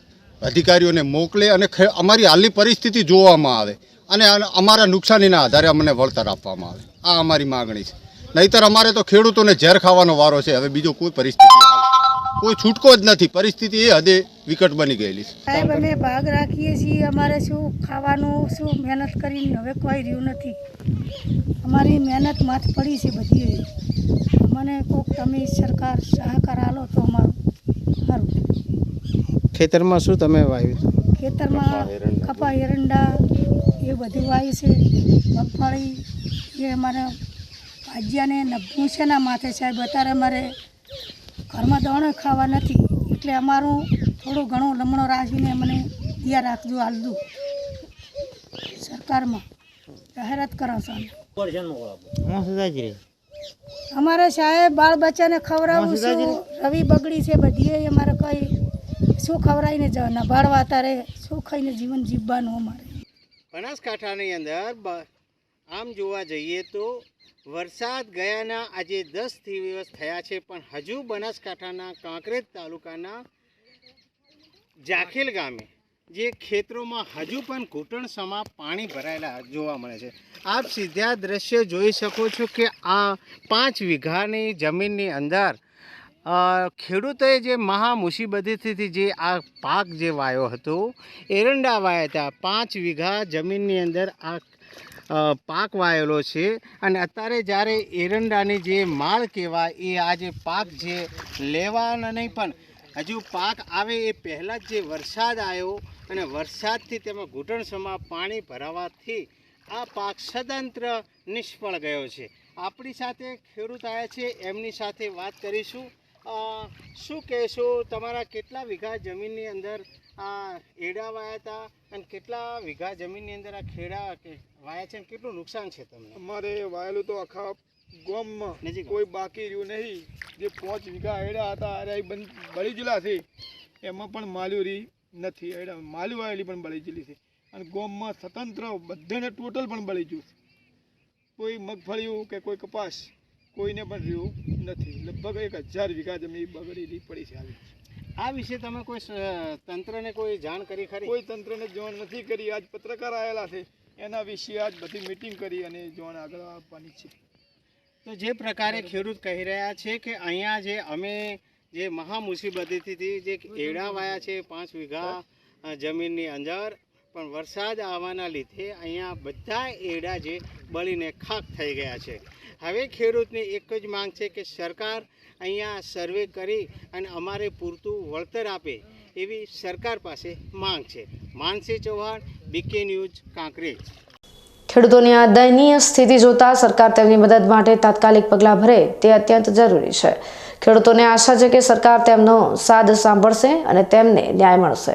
અધિકારીઓને મોકલે અને અમારી હાલની પરિસ્થિતિ જોવામાં આવે અને અમારા નુકસાનીના આધારે અમને વળતર આપવામાં આવે. આ અમારી માગણી છે. નહીંતર અમારે તો ખેડૂતોને ઝેર ખાવાનો વારો છે. હવે બીજો કોઈ પરિસ્થિતિ કોઈ છૂટકો જ નથી. પરિસ્થિતિ એ હદે વિકટ બની ગયેલી છે. સાહેબ, અમે ભાગ રાખીએ છીએ. અમારે શું ખાવાનું, શું મહેનત કરીને હવે કોઈ રહ્યું નથી. અમારી મહેનત માથ પડી છે બધી. મને કોક તમે સરકાર સહકાર આલો તો અમારું સારું. ખેતરમાં શું તમે વાવ્યું? ખેતરમાં કપા એરંડા એ બધું વાવ્યું છે. મગફળી એ અમારે ભાજ્યાને નભવું છે ને માથે સાહેબ. અત્યારે અમારે ઘરમાં દાણો ખાવા નથી, એટલે અમારું થોડું ઘણું લમણો રાખીને મને ધ્યાન રાખજો, હાલતું સરકારમાં જાહેરાત કરો છો. અમારે સાહેબ બાળ બચ્ચાને ખવડાવવું છું. રવિ બગડી છે બધી. અમારે કઈ શું ખવડાવીને નભાડવા, તારે શું ખાઈને જીવન જીવવાનું. અમારે બનાસકાંઠાની અંદર આમ જોવા જઈએ તો વરસાદ ગયાના આજે 10 દિવસ થયા છે, પણ હજુ બનાસકાંઠાના કાંકરેજ તાલુકાના જાખેલ ગામે જે ખેતરોમાં હજુ પણ ઘૂંટણસમાં પાણી ભરાયેલા જોવા મળે છે. આપ સીધા દ્રશ્ય જોઈ શકો છો કે આ 5 વીઘાની જમીનની અંદર ખેડૂતોએ જે મહા મુસીબતથી જે આ પાક જે વાવ્યો હતો, એરંડા વાવ્યા હતા. 5 વીઘા જમીનની અંદર આ પાક વાવેલો છે અને અત્યારે જ્યારે એરંડાની જે માળ કહેવાય એ આ જે પાક જે લેવાના નહીં, પણ હજુ પાક આવે એ પહેલાં જ જે વરસાદ આવ્યો અને વરસાદથી તેમાં ઘૂંટણસમાં પાણી ભરાવાથી આ પાક સદંત્ર નિષ્ફળ ગયો છે. આપણી સાથે ખેડૂત આવ્યા છે, એમની સાથે વાત કરીશું. શું કહેશો, તમારા કેટલા વીઘા જમીનની અંદર આ એડા વાયા હતા અને કેટલા વીઘા જમીનની અંદર આ ખેડા વાયા છે, કેટલું નુકસાન છે તમને? અમારે વાયેલું તો આખા ગામમાં કોઈ બાકી રહ્યું નહીં. જે 5 વીઘા એડા હતા અરે બળી ગયેલા છે. એમાં પણ માલ્યુરી નથી. એડા માલ્યું વાયેલી પણ બળી ગયેલી છે અને ગામમાં સ્વતંત્ર બધાને ટોટલ પણ બળી ગયું છે. કોઈ મગફળીયું કે કોઈ કપાસ કોઈને પણ રહ્યું નથી. લગભગ 1000 વીઘા જમીન બગડેલી પડી છે. આ વિશે તમે કોઈ તંત્રને કોઈ જાણ કરી ખરી? કોઈ તંત્રને જાણ નથી કરી. આજ પત્રકાર આવેલા છે, એના વિશે આજ બધી મીટિંગ કરી અને જાણ આગળ આપવાની છે. તો જે પ્રકારે ખેડૂત કહી રહ્યા છે કે અહીંયા જે અમે જે મહા મુસીબતથી જે એડા વાયા છે 5 વીઘા જમીનની અંદર, પણ વરસાદ આવવાના લીધે અહીંયા બધા એડા જે બળીને ખાક થઈ ગયા છે. હવે ખેડૂતની એક જ માંગ છે કે સરકાર અહીંયા સર્વે કરી અને અમારે પૂરતું વળતર આપે એવી સરકાર પાસે માંગ છે. માનસી ચૌહાણ, બીકે ન્યૂઝ, કાંકરેજ. ખેડૂતોની આ દયનીય સ્થિતિ જોતા સરકાર તેમની મદદ માટે તાત્કાલિક પગલાં ભરે તે અત્યંત જરૂરી છે. ખેડૂતોને આશા છે કે સરકાર તેમનો સાદ સાંભળશે અને તેમને ન્યાય મળશે.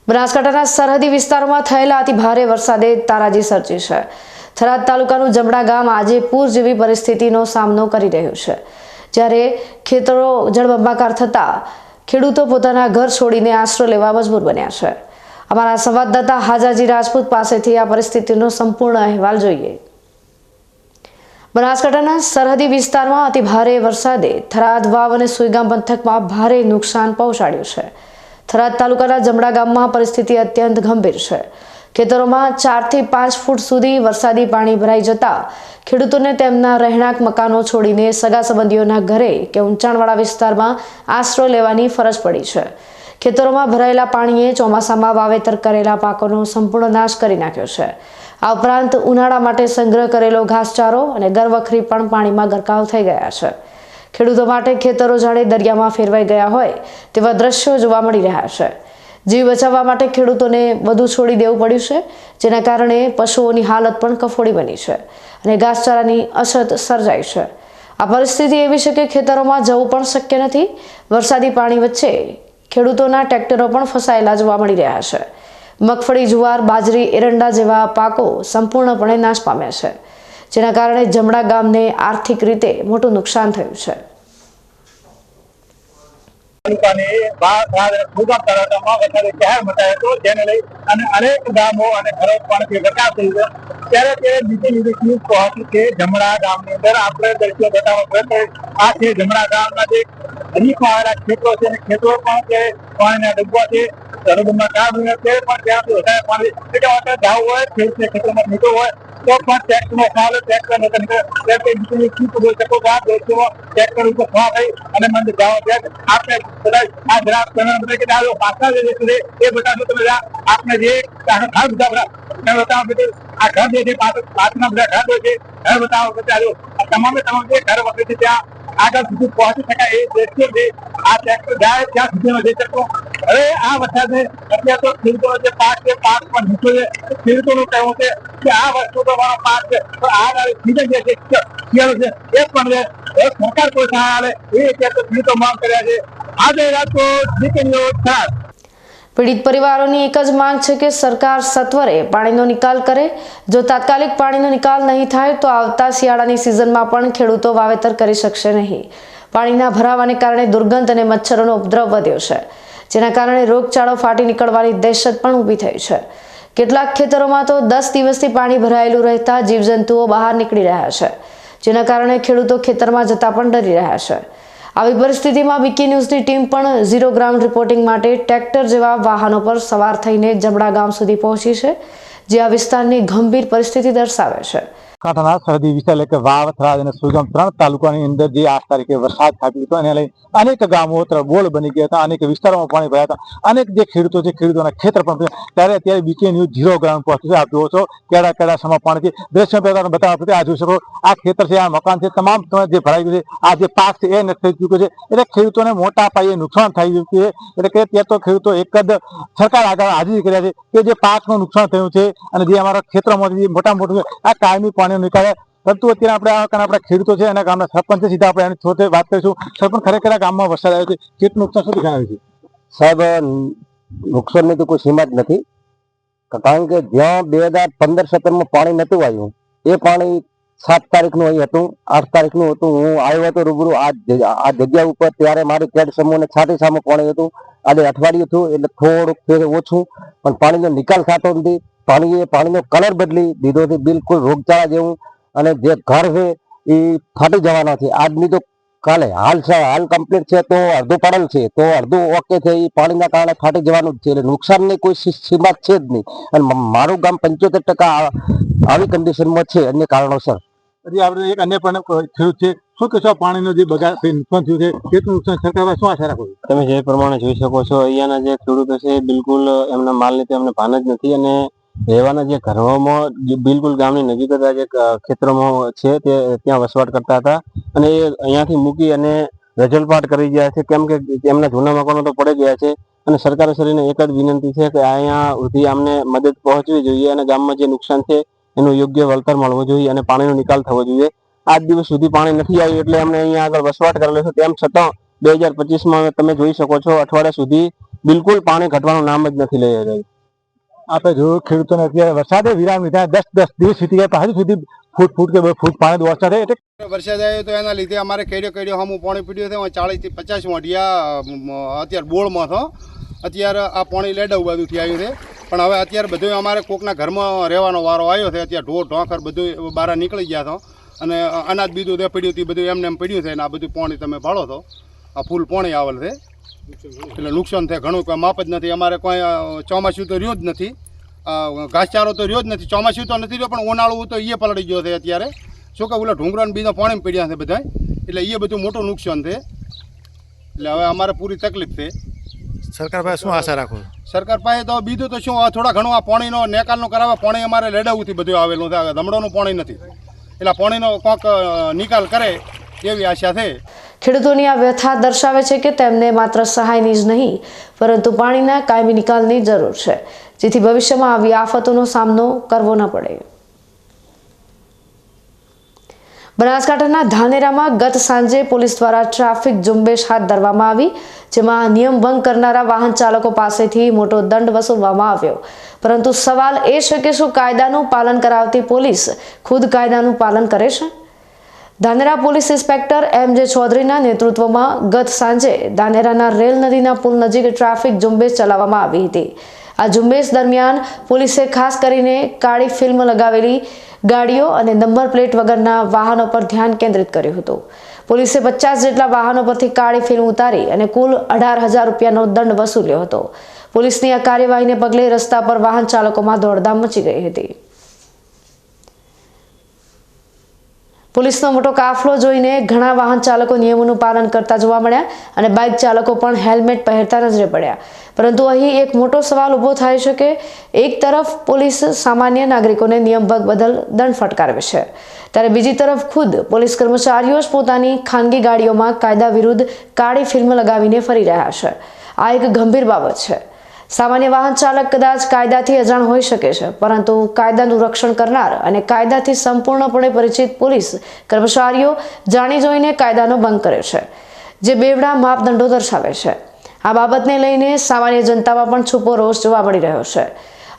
બનાસકાંઠાના સરહદી વિસ્તારોમાં થયેલા અતિ ભારે વરસાદે તારાજી સર્જી છે. થરાદ તાલુકાનું જમણા ગામ આજે પૂર જેવી પરિસ્થિતિનો સામનો કરી રહ્યું છે, જ્યારે ખેતરો જળબંબાકાર થતા ખેડૂતો પોતાના ઘર છોડીને આશરો લેવા મજબૂર બન્યા છે. અમારા સંવાદદાતા હાજાજી રાજપૂત પાસેથી આ પરિસ્થિતિનો સંપૂર્ણ અહેવાલ જોઈએ. બનાસકાંઠાના સરહદી વિસ્તારમાં અતિ ભારે વરસાદે થરાદ, વાવ અને સુઈગામ પંથકમાં ભારે નુકસાન પહોંચાડ્યું છે. થરાદ તાલુકાના જમણા ગામમાં પરિસ્થિતિ અત્યંત ગંભીર છે. ખેતરોમાં 4 થી 5 ફૂટ સુધી વરસાદી પાણી ભરાઈ જતા ખેડૂતોને તેમના રહેણાંક મકાનો છોડીને સગા સંબંધીઓના ઘરે કે ઊંચાણવાળા વિસ્તારમાં આશરો લેવાની ફરજ પડી છે. ખેતરોમાં ભરાયેલા પાણીએ ચોમાસામાં વાવેતર કરેલા પાકોનો સંપૂર્ણ નાશ કરી નાખ્યો છે. આ ઉપરાંત ઉનાળા માટે સંગ્રહ કરેલો ઘાસચારો અને ગરવખરી પણ પાણીમાં ગરકાવ થઈ ગયા છે. ખેડૂતો માટે ખેતરો જાણે દરિયામાં ફેરવાઈ ગયા હોય તેવા દ્રશ્યો જોવા મળી રહ્યા છે. જીવ બચાવવા માટે ખેડૂતોને બધું છોડી દેવું પડ્યું છે, જેના કારણે પશુઓની હાલત પણ કફોડી બની છે અને ઘાસચારાની અછત સર્જાઈ છે. આ પરિસ્થિતિ એવી છે કે ખેતરોમાં જવું પણ શક્ય નથી. વરસાદી પાણી વચ્ચે ખેડૂતોના ટ્રેક્ટરો પણ ફસાયેલા જોવા મળી રહ્યા છે. મગફળી, જુવાર, બાજરી, એરંડા જેવા પાકો સંપૂર્ણપણે નાશ પામ્યા છે, જેના કારણે જમણા ગામને આર્થિક રીતે મોટું નુકસાન થયું છે. અનેક ગામો અને ઘરો પણ ગરકાવ થઈ ગયો. ત્યારે બીજી નિરીક્ષિત પહોંચી કે જમણા ગામની અંદર આપણે દ્રશ્યો બતાવવા પ્રયત્ન આ છે જમણા ગામના જે નજીકમાં આવેલા ક્ષેત્રો છે અને ક્ષેત્રો પણ તે પાણીના ડબ્બા છે. રણુબમાં કામ છે પણ ત્યાંથી વધારે પાણી જવું હોય ખેતરમાં નીકળવું હોય તો પણ ટ્રેક્ટરનો ખાવ ટ્રેક્ટર જોઈ શકો આ દ્રશ્યોમાં ટ્રેક્ટર ઉપર ખવા થઈ અને મને જાઓ આપણે બધા આ ગ્રાફ પાછા એ બતાવશો તમે આપણે જે ઘર બધા બતાવો આ ઘર જે છે પાછળના બધા ઘર હોય છે ઘર બતાવો તમામે તમામ જે ઘર વખતે છે ત્યાં આગળ સુધી પહોંચી શકાય એ દ્રશ્યો છે. આ ટ્રેક્ટર જાય ત્યાં સુધી જઈ શકો. હવે આ વરસાદે અત્યારે તો ખેડૂતો જે પાક છે પાક પણ નીચો છે. ખેડૂતોનું કહેવું છે કે આ વસ્તુ તો મારો પાક છે તો આ સીઝન જે છે શિયાળો છે એ પણ સરકાર કોઈ સહાય આવે એ અત્યારે ખેડૂતો માંગ કર્યા છે. આજે રાજકોટ જીકે ન્યૂઝ થરાદ. પીડિત પરિવારોની એક જ માંગ છે કે સરકાર સત્વરે પાણીનો નિકાલ કરે. જો તાત્કાલિક પાણીનો નિકાલ નહીં થાય તો આવતા શિયાળાની સિઝનમાં પણ ખેડૂતો વાવેતર કરી શકશે નહીં. પાણીના ભરાવાને કારણે દુર્ગંધ અને મચ્છરોનો ઉપદ્રવ વધ્યો છે, જેના કારણે રોગચાળો ફાટી નીકળવાની દહેશત પણ ઊભી થઈ છે. કેટલાક ખેતરોમાં તો 10 દિવસથી પાણી ભરાયેલું રહેતા જીવજંતુઓ બહાર નીકળી રહ્યા છે, જેના કારણે ખેડૂતો ખેતરમાં જતા પણ ડરી રહ્યા છે. આવી પરિસ્થિતિમાં બીકે ન્યૂઝની ટીમ પણ ઝીરો ગ્રાઉન્ડ રિપોર્ટિંગ માટે ટ્રેક્ટર જેવા વાહનો પર સવાર થઈને જમણા ગામ સુધી પહોંચી છે, જે આ વિસ્તારની ગંભીર પરિસ્થિતિ દર્શાવે છે. કાંઠાના સરહદી વિસ્તાર એટલે કે વાવ, થરાદ અને સુઈગામ 3 તાલુકાની અંદર જે 8 તારીખે વરસાદ ખાબક્યો હતો એને લઈ અનેક ગામો બોલ બની ગયા હતા, અનેક વિસ્તારોમાં પાણી ભરાયા હતા, અનેક જે ખેડૂતો છે ખેડૂતોના ખેતર પણ ત્યારે અત્યારે બીકે ન્યૂઝ ઝીરો ગ્રાઉન્ડ પહોંચ્યું છે. આપ જુઓ છો કેડા સમા પાણીથી દ્રશ્ય બતાવવા આ જોઈ શકો. આ ખેતર છે, આ મકાન છે, તમામ જે ભરાઈ ગયું છે, આ જે પાક છે એ નષ્ટ થઈ ચૂક્યો છે. એટલે ખેડૂતોને મોટા પાયે નુકસાન થઈ ગયું છે. એટલે કે ત્યાં તો ખેડૂતો એક જ સરકાર આગળ હાજરી કર્યા છે કે જે પાકનું નુકસાન થયું છે અને જે અમારા ખેતરોમાંથી મોટા મોટું આ કાયમી પાણી નિકાલે. પરંતુ અત્યારે આપણા ખેડૂતો છે અને ગામના સરપંચ સીધા આપણે એની સાથે વાત કરીશું. સરપંચ, ખરેખર આ ગામમાં વરસાદ આવ્યો છે, કેટલું નુકસાન શું જણાવ્યું છે? સાહેબ, નુકસાનની તો કોઈ સીમા જ નથી, કારણ કે જ્યાં 2015-17માં પાણી નહોતું આવ્યું એ પાણી 7 તારીખનું અહીં હતું, 8 તારીખનું હતું. હું આવ્યો હતો રૂબરૂ આ જગ્યા ઉપર, ત્યારે મારી કેડ સમૂહને છાતી સામે પાણી હતું. આજે અઠવાડિયું થયું એટલે થોડુંક ઓછું, પણ પાણીનો નિકાલ થતો નથી. પાણીનો કલર બદલી દીધો છે, બિલકુલ રોગચાળા જેવું. અને જે ઘર છે એ ફાટી જવાના છે. આજની તો કાલે હાલ કમ્પ્લીટ છે તો અડધું પડેલ છે તો અડધું ઓકે છે. એ પાણીના કારણે ફાટી જવાનું જ છે. એટલે નુકસાનની કોઈ સીમા છે જ નહીં. અને મારું ગામ 75% આવી કન્ડિશનમાં છે અન્ય કારણોસર. હજી આપણે એક અન્ય પણ ખેડૂત છે, શું કહેશો પાણીનો જે બગાડ નુકસાન થયું છે કેટલું નુકસાન સરકાર શું આશા રાખો છો? તમે જે પ્રમાણે જોઈ શકો છો અહીંયાના જે ખેડૂતો છે બિલકુલ એમના માલની તો એમને ભાન જ નથી. અને રહેવાના જે ઘરોમાં બિલકુલ ગામની નજીક જ જે ખેતરોમાં છે તે ત્યાં વસવાટ કરતા હતા અને એ અહીંયાથી મૂકી અને રજલપાટ કરી ગયા છે, કેમ કે એમના જૂના મકાનો તો પડી ગયા છે. અને સરકારશ્રીને એક જ વિનંતી છે કે અહીંયા સુધી અમને મદદ પહોંચવી જોઈએ અને ગામમાં જે નુકસાન છે એનું યોગ્ય વળતર મળવું જોઈએ અને પાણીનો નિકાલ થવો જોઈએ. આજ દિવસ સુધી પાણી નથી આવ્યું એટલે અમને અહીંયા આગળ વસવાટ કરેલો છે. તેમ છતાં 2025માં તમે જોઈ શકો છો અઠવાડિયા સુધી બિલકુલ પાણી ઘટવાનું નામ જ નથી લઈ રહ્યું. આપણે જોયું ખેડૂતોને અત્યારે વરસાદે વિરામ લીધા, 10 દિવસ વીતી ગયા, હજુ સુધી ફૂટ કે 2 ફૂટ પાણી વરસાદ એટલે વરસાદ આવ્યો તો એના લીધે અમારે કેડ્યો હમું પાણી પીડ્યું છે. 40 થી 50 વાઢિયા અત્યારે બોળમાં હતો. અત્યારે આ પાણી લેડવ બાજુથી આવ્યું છે, પણ હવે અત્યારે બધું અમારે કોકના ઘરમાં રહેવાનો વારો આવ્યો છે. અત્યારે ઢોર ઢોંકર બધું બહાર નીકળી ગયા હતો અને અનાજ બીજું તે પડ્યું હતું બધું એમને એમ પડ્યું છે. અને આ બધું પાણી તમે ભાળો તો આ ફૂલ પાણી આવેલ છે. એટલે નુકસાન થાય ઘણું, કોઈ માપ જ નથી. અમારે કોઈ ચોમાસું તો રહ્યું જ નથી, ઘાસચારો તો રહ્યો જ નથી. ચોમાસું તો નથી રહ્યો, પણ ઉનાળું તો એ પલળી ગયો છે અત્યારે. શું કે ઓલા ઢુંગરાને બીજા પાણી પડ્યા છે બધા, એટલે એ બધું મોટું નુકસાન છે. એટલે હવે અમારે પૂરી તકલીફ છે. સરકાર પાસે શું આશા રાખો? સરકાર પાસે તો બીજું તો શું, થોડા ઘણું આ પાણીનો નિકાલનો કરાવે. પાણી અમારે લેડાઉથી બધું આવેલું છે, ધમડોનું પાણી નથી, એટલે પાણીનો કોઈક નિકાલ કરે એવી આશા છે. ખેડૂતોની આ વ્યથા દર્શાવે છે કે તેમને માત્ર સહાયની જ નહીં પરંતુ પાણીના કાયમી નિકાલની જરૂર છે, જેથી ભવિષ્યમાં આવી આફતોનો સામનો કરવો ન પડે. બનાસકાંઠાના ધાનેરામાં ગત સાંજે પોલીસ દ્વારા ટ્રાફિક ઝુંબેશ હાથ ધરવામાં આવી, જેમાં નિયમ ભંગ કરનારા વાહન ચાલકો પાસેથી મોટો દંડ વસૂલવામાં આવ્યો. પરંતુ સવાલ એ છે કે શું કાયદાનું પાલન કરાવતી પોલીસ ખુદ કાયદાનું પાલન કરે છે? ધાનેરા પોલીસ ઇન્સ્પેક્ટર MJ ચૌધરીના નેતૃત્વમાં ગત સાંજે ધાનેરાના રેલ નદીના પુલ નજીક ટ્રાફિક ઝુંબેશ ચલાવવામાં આવી હતી. આ ઝુંબેશ દરમિયાન પોલીસે ખાસ કરીને કાળી ફિલ્મ લગાવેલી ગાડીઓ અને નંબર પ્લેટ વગરના વાહનો પર ધ્યાન કેન્દ્રિત કર્યું હતું. પોલીસે 50 જેટલા વાહનો પરથી કાળી ફિલ્મ ઉતારી અને કુલ 18,000 રૂપિયાનો દંડ વસૂલ્યો હતો. પોલીસની આ કાર્યવાહીને પગલે રસ્તા પર વાહન ચાલકોમાં દોડધામ મચી ગઈ હતી. પોલીસનો મોટો કાફલો જોઈને ઘણા વાહન ચાલકો નિયમોનું પાલન કરતા જોવા મળ્યા અને બાઇક ચાલકો પણ હેલ્મેટ પહેરતા નજરે પડ્યા. પરંતુ અહીં એક મોટો સવાલ ઊભો થાય છે કે એક તરફ પોલીસ સામાન્ય નાગરિકોને નિયમભંગ બદલ દંડ ફટકારે છે, ત્યારે બીજી તરફ ખુદ પોલીસ કર્મચારીઓ જ પોતાની ખાનગી ગાડીઓમાં કાયદા વિરુદ્ધ કાળી ફિલ્મ લગાવીને ફરી રહ્યા છે. આ એક ગંભીર બાબત છે. સામાન્ય વાહન ચાલક કદાચ કાયદાથી અજાણ હોઈ શકે છે, પરંતુ કાયદાનું રક્ષણ કરનાર અને કાયદાથી સંપૂર્ણપણે પરિચિત પોલીસ કર્મચારીઓ જાણી જોઈને કાયદાનો ભંગ કરે છે, જે બેવડા માપદંડો દર્શાવે છે. આ બાબતને લઈને સામાન્ય જનતામાં પણ છૂપો રોષ જોવા મળી રહ્યો છે.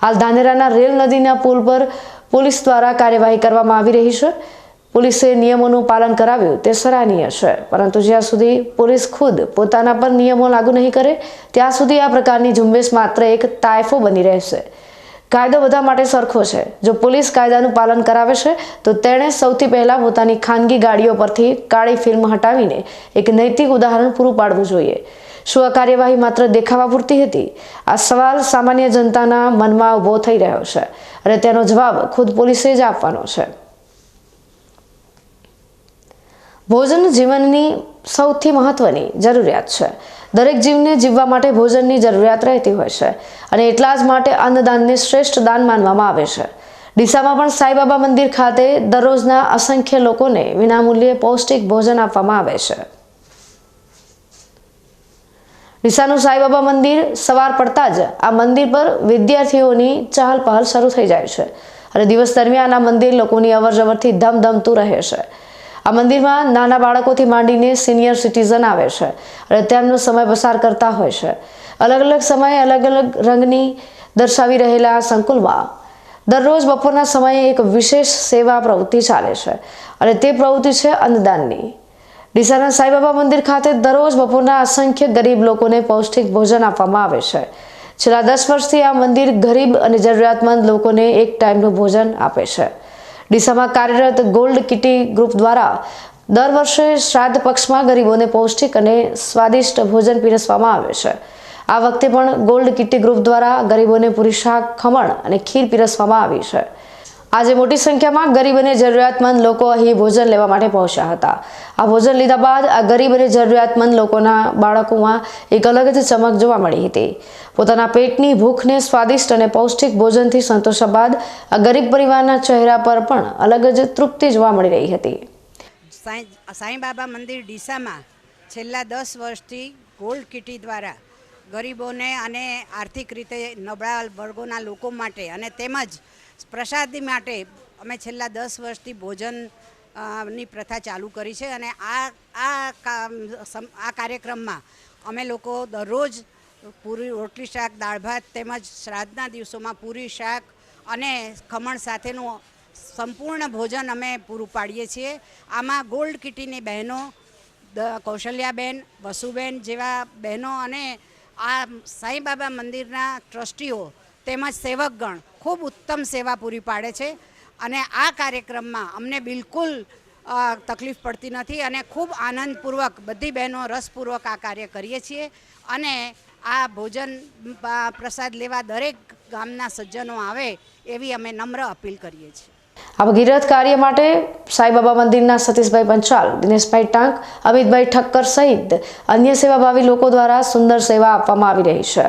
હાલ ધાનેરાના રેલ નદીના પુલ પર પોલીસ દ્વારા કાર્યવાહી કરવામાં આવી રહી છે. પોલીસે નિયમોનું પાલન કરાવ્યું તે સરાહનીય છે, પરંતુ જ્યાં સુધી પોલીસ ખુદ પોતાના પર નિયમો લાગુ નહીં કરે ત્યાં સુધી આ પ્રકારની ઝુંબેશ માત્ર એક તાયફો બની રહેશે. કાયદો બધા માટે સરખો છે. જો પોલીસ કાયદાનું પાલન કરાવે છે તો તેણે સૌથી પહેલા પોતાની ખાનગી ગાડીઓ પરથી કાળી ફિલ્મ હટાવીને એક નૈતિક ઉદાહરણ પૂરું પાડવું જોઈએ. શું આ કાર્યવાહી માત્ર દેખાવા પૂરતી હતી? આ સવાલ સામાન્ય જનતાના મનમાં ઊભો થઈ રહ્યો છે અને તેનો જવાબ ખુદ પોલીસે જ આપવાનો છે. ભોજન જીવનની સૌથી મહત્વની જરૂરિયાત છે. દરેક જીવને જીવવા માટે ભોજનની જરૂરિયાત રહેતી હોય છે અને એટલા જ માટે અન્નદાનને શ્રેષ્ઠ દાન માનવામાં આવે છે. ડીસામાં પણ સાંઈબાબા મંદિર ખાતે દરરોજના અસંખ્ય લોકોને વિનામૂલ્યે પૌષ્ટિક ભોજન આપવામાં આવે છે. ડીસાનું સાંઈબાબા મંદિર સવાર પડતા જ આ મંદિર પર વિદ્યાર્થીઓની ચહલ પહલ શરૂ થઈ જાય છે અને દિવસ દરમિયાન આ મંદિર લોકોની અવરજવરથી ધમધમતું રહે છે. આ મંદિરમાં નાના બાળકોથી માંડીને સિનિયર સિટીઝન આવે છે અને તેમનો સમય પસાર કરતા હોય છે. અલગ અલગ સમયે અલગ અલગ રંગની દર્શાવી રહેલા આ સંકુલમાં દરરોજ બપોરના સમયે એક વિશેષ સેવા પ્રવૃત્તિ ચાલે છે અને તે પ્રવૃત્તિ છે અન્નદાનની. ડીસાના સાંઈબાબા મંદિર ખાતે દરરોજ બપોરના અસંખ્ય ગરીબ લોકોને પૌષ્ટિક ભોજન આપવામાં આવે છે. છેલ્લા 10 વર્ષથી આ મંદિર ગરીબ અને જરૂરિયાતમંદ લોકોને એક ટાઈમનું ભોજન આપે છે. ડીસામાં કાર્યરત ગોલ્ડ કિટી ગ્રુપ દ્વારા દર વર્ષે શ્રાદ્ધ પક્ષમાં ગરીબોને પૌષ્ટિક અને સ્વાદિષ્ટ ભોજન પીરસવામાં આવે છે. આ વખતે પણ ગોલ્ડ કિટી ગ્રુપ દ્વારા ગરીબોને પૂરી શાક, ખમણ અને ખીર પીરસવામાં આવી છે. આજે મોટી સંખ્યામાં ગરીબ અને જરૂરિયાતમંદ લોકો અહીં ભોજન લેવા માટે પહોંચ્યા હતા. આ ભોજન લીધા બાદ આ ગરીબ અને જરૂરિયાતમંદ લોકોના બાળકોમાં એક અલગ જ ચમક જોવા મળી હતી. પોતાના પેટની ભૂખને સ્વાદિષ્ટ અને પૌષ્ટિક ભોજનથી સંતોષ્યા બાદ આ ગરીબ પરિવારના ચહેરા પર પણ અલગ જ તૃપ્તિ જોવા મળી રહી હતી. સાંઈબાબા મંદિર ડીસામાં છેલ્લા 10 વર્ષથી ગોલ્ડ કિટી દ્વારા ગરીબોને અને આર્થિક રીતે નબળા વર્ગોના લોકો માટે અને તેમજ પ્રસાદી માટે અમે છેલ્લા 10 વર્ષથી ભોજનની પ્રથા ચાલુ કરી છે અને આ કાર્યક્રમમાં અમે લોકો દરરોજ પૂરી રોટલી શાક, દાળ ભાત તેમજ શ્રાદ્ધના દિવસોમાં પૂરી શાક અને ખમણ સાથેનું સંપૂર્ણ ભોજન અમે પૂરું પાડીએ છીએ. આમાં ગોલ્ડ કિટીની બહેનો, કૌશલ્યાબેન, વસુબેન જેવા બહેનો અને આ સાંઈબાબા મંદિરના ટ્રસ્ટીઓ તેમજ સેવકગણ ખૂબ ઉત્તમ સેવા પૂરી પાડે છે અને આ કાર્યક્રમમાં અમને બિલકુલ તકલીફ પડતી નથી અને ખૂબ આનંદપૂર્વક બધી બહેનો રસપૂર્વક આ કાર્ય કરીએ છીએ અને આ ભોજન પ્રસાદ લેવા દરેક ગામના સજ્જનો આવે એવી અમે નમ્ર અપીલ કરીએ છીએ. આ ભગીરથ કાર્ય માટે સાંઈબાબા મંદિરના સતીશભાઈ પંચાલ, દિનેશભાઈ ટાંક, અમિતભાઈ ઠક્કર સહિત અન્ય સેવાભાવી લોકો દ્વારા સુંદર સેવા આપવામાં આવી રહી છે.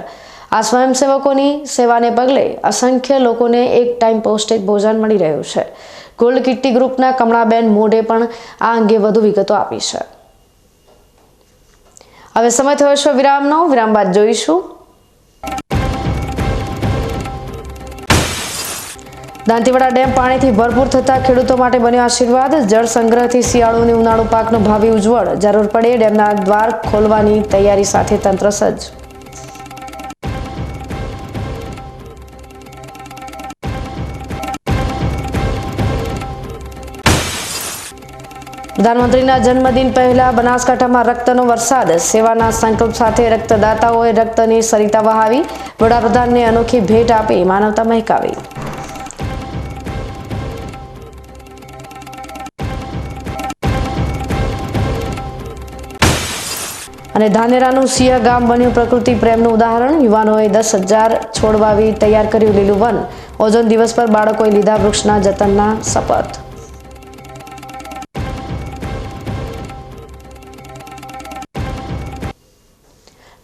આ સ્વયંસેવકોની સેવાને પગલે અસંખ્ય લોકોને એક ટાઈમ પૌષ્ટિક ભોજન મળી રહ્યું છે. ગોલ્ડ કિટ્ટી ગ્રુપના કમળાબેન મોઢે પણ આ અંગે વધુ વિગતો આપી છે. હવે સમય થયો છે વિરામનો. વિરામ બાદ જોઈશું દાંતીવાડા ડેમ પાણીથી ભરપૂર થતા ખેડૂતો માટે બન્યો આશીર્વાદ. જળ સંગ્રહથી શિયાળુ અને ઉનાળુ પાકનું ભાવિ ઉજ્જવળ. જરૂર પડે ડેમના દ્વાર ખોલવાની તૈયારી સાથે તંત્ર સજ્જ. પ્રધાનમંત્રીના જન્મદિન પહેલા બનાસકાંઠામાં રક્તનો વરસાદ. સેવાના સંકલ્પ સાથે રક્તદાતાઓએ રક્તની સરિતા વહાવી. વડાપ્રધાનને અનોખી ભેટ આપી માનવતા મહેકાવી. અને ધાનેરાનું સિંહ ગામ બન્યું પ્રકૃતિ પ્રેમનું ઉદાહરણ. યુવાનોએ 10,000 છોડ વાવી તૈયાર કર્યું લીલું વન. ઓઝોન દિવસ પર બાળકોએ લીધા વૃક્ષના જતનના શપથ.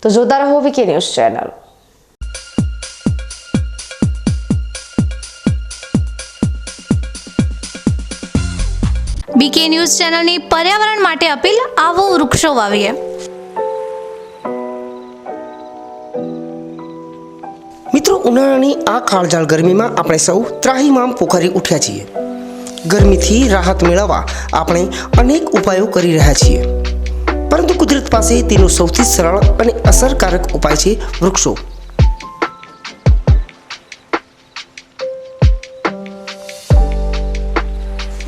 તો જોતા રહો BK news channel. BK news ચેનલની પર્યાવરણ માટે અપીલ. આવો વૃક્ષો વાવીએ. મિત્રો, ઉનાળાની આ કાળઝાળ ગરમીમાં આપણે સૌ ત્રાહિમામ પોખરી ઉઠ્યા છીએ. ગરમીથી રાહત મેળવવા આપણે અનેક ઉપાયો કરી રહ્યા છીએ, પરંતુ કુદરત પાસે તેનો સૌથી સરળ અને અસરકારક ઉપાય છે વૃક્ષો.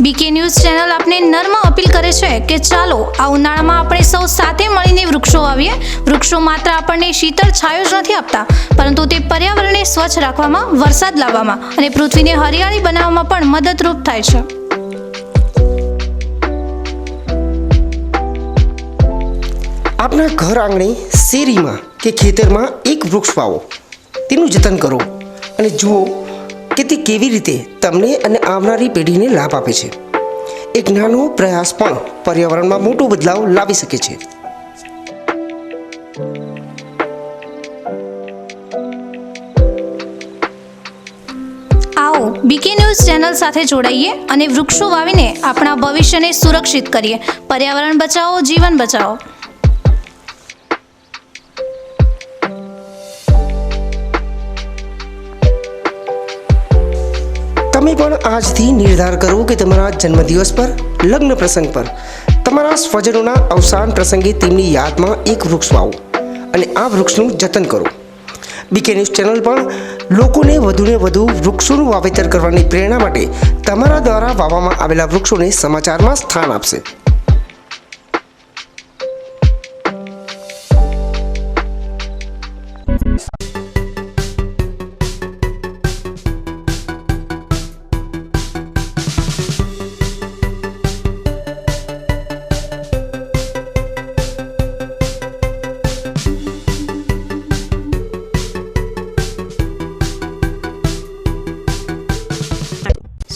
બીકે ન્યૂઝ ચેનલ આપને નર્મ અપીલ કરે છે કે ચાલો આ ઉનાળામાં આપણે સૌ સાથે મળીને વૃક્ષો વાવીએ. વૃક્ષો માત્ર આપણને શીતળ છાયો જ નથી આપતા, પરંતુ તે પર્યાવરણને સ્વચ્છ રાખવામાં, વરસાદ લાવવામાં અને પૃથ્વીને હરિયાળી બનાવવામાં પણ મદદરૂપ થાય છે. આપના ઘર આંગણે, શેરીમાં કે ખેતરમાં એક વૃક્ષ વાવો. તેનું જતન કરો અને જુઓ કે તે કેવી રીતે તમને અને આવનારી પેઢીને લાભ આપે છે. એક નાનો પ્રયાસ પણ પર્યાવરણમાં મોટો બદલાવ લાવી શકે છે. આવો બીકે ન્યૂઝ ચેનલ સાથે જોડાઈએ અને વૃક્ષો વાવીને આપણા ભવિષ્યને સુરક્ષિત કરીએ. પર્યાવરણ બચાવો, જીવન બચાવો. તમે પણ આજથી નિર્ધાર કરો કે તમારા જન્મદિવસ પર, લગ્ન પ્રસંગ પર, તમારા સ્વજનોના અવસાન પ્રસંગે તેમની યાદમાં એક વૃક્ષ વાવો અને આ વૃક્ષનું જતન કરો. બીકે ન્યૂઝ ચેનલ પણ લોકોને વધુને વધુ વૃક્ષોનું વાવેતર કરવાની પ્રેરણા માટે તમારા દ્વારા વાવવામાં આવેલા વૃક્ષોને સમાચારમાં સ્થાન આપશે.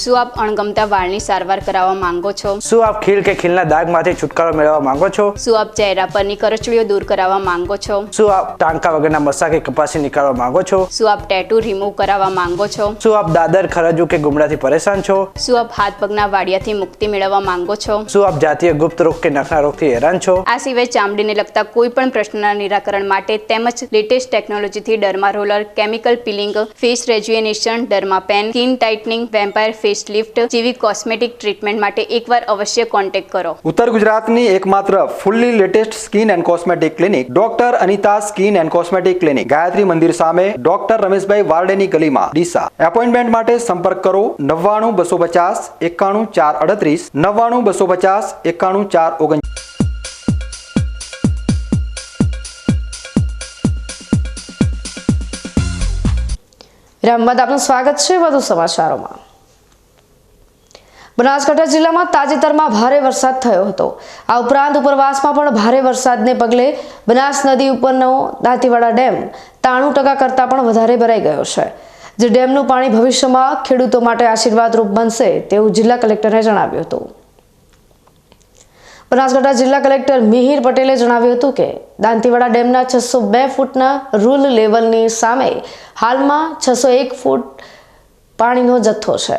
શું આપ અણગમતા વાળની સારવાર કરાવવા માંગો છો? શું આપ ખીલ કે ખીલના દાગમાંથી છુટકારો મેળવવા માંગો છો? શું આપ ચહેરા પરની કરચલીઓ દૂર કરાવવા માંગો છો? શું આપ ટાંકા વગરના મસા કે કપાસી નીકાળવા માંગો છો? શું આપ ટેટુ રિમૂવ કરાવવા માંગો છો? શું આપ દાદર, ખરજુ કે ગુમડાથી પરેશાન છો? શું આપ હાથ પગના વાડિયાથી મુક્તિ મેળવવા માંગો છો? શું આપ જાતીય ગુપ્ત રોગ કે નખના રોગથી હેરાન છો? આ સિવાય ચામડીને લગતા કોઈ પણ પ્રશ્નના નિરાકરણ માટે તેમજ લેટેસ્ટ ટેકનોલોજીથી derma roller, chemical peeling, face rejuvenation, derma pen, skin tightening, vampire face lift જેવી કોસ્મેટિક ટ્રીટમેન્ટ માટે એકવાર અવશ્ય કોન્ટેક્ટ કરો. ઉત્તર ગુજરાતની એકમાત્ર fully latest skin and cosmetic clinic doctor Anita skin and cosmetic clinic, Gayatri Mandir સામે, ડોક્ટર રમેશભાઈ વારડેની ગલીમાં, ડીસા. એપોઇન્ટમેન્ટ માટે સંપર્ક કરો 99 250 91 438, 99 250 91 439. વિરામ બાદ આપનું સ્વાગત છે વધુ સમાચારોમાં. બનાસકાંઠા જિલ્લામાં તાજેતરમાં ભારે વરસાદ થયો હતો. આ ઉપરાંત ઉપરવાસમાં પણ ભારે વરસાદને પગલે બનાસ નદી ઉપરનો દાંતીવાડા ડેમ 93% કરતાં પણ વધારે ભરાઈ ગયો છે, જે ડેમનું પાણી ભવિષ્યમાં ખેડૂતો માટે આશીર્વાદરૂપ બનશે તેવું જિલ્લા કલેક્ટરે જણાવ્યું હતું. બનાસકાંઠા જિલ્લા કલેક્ટર મિહિર પટેલે જણાવ્યું હતું કે દાંતીવાડા ડેમના 602 ફૂટના રૂલ લેવલની સામે હાલમાં 601 ફૂટ પાણીનો જથ્થો છે.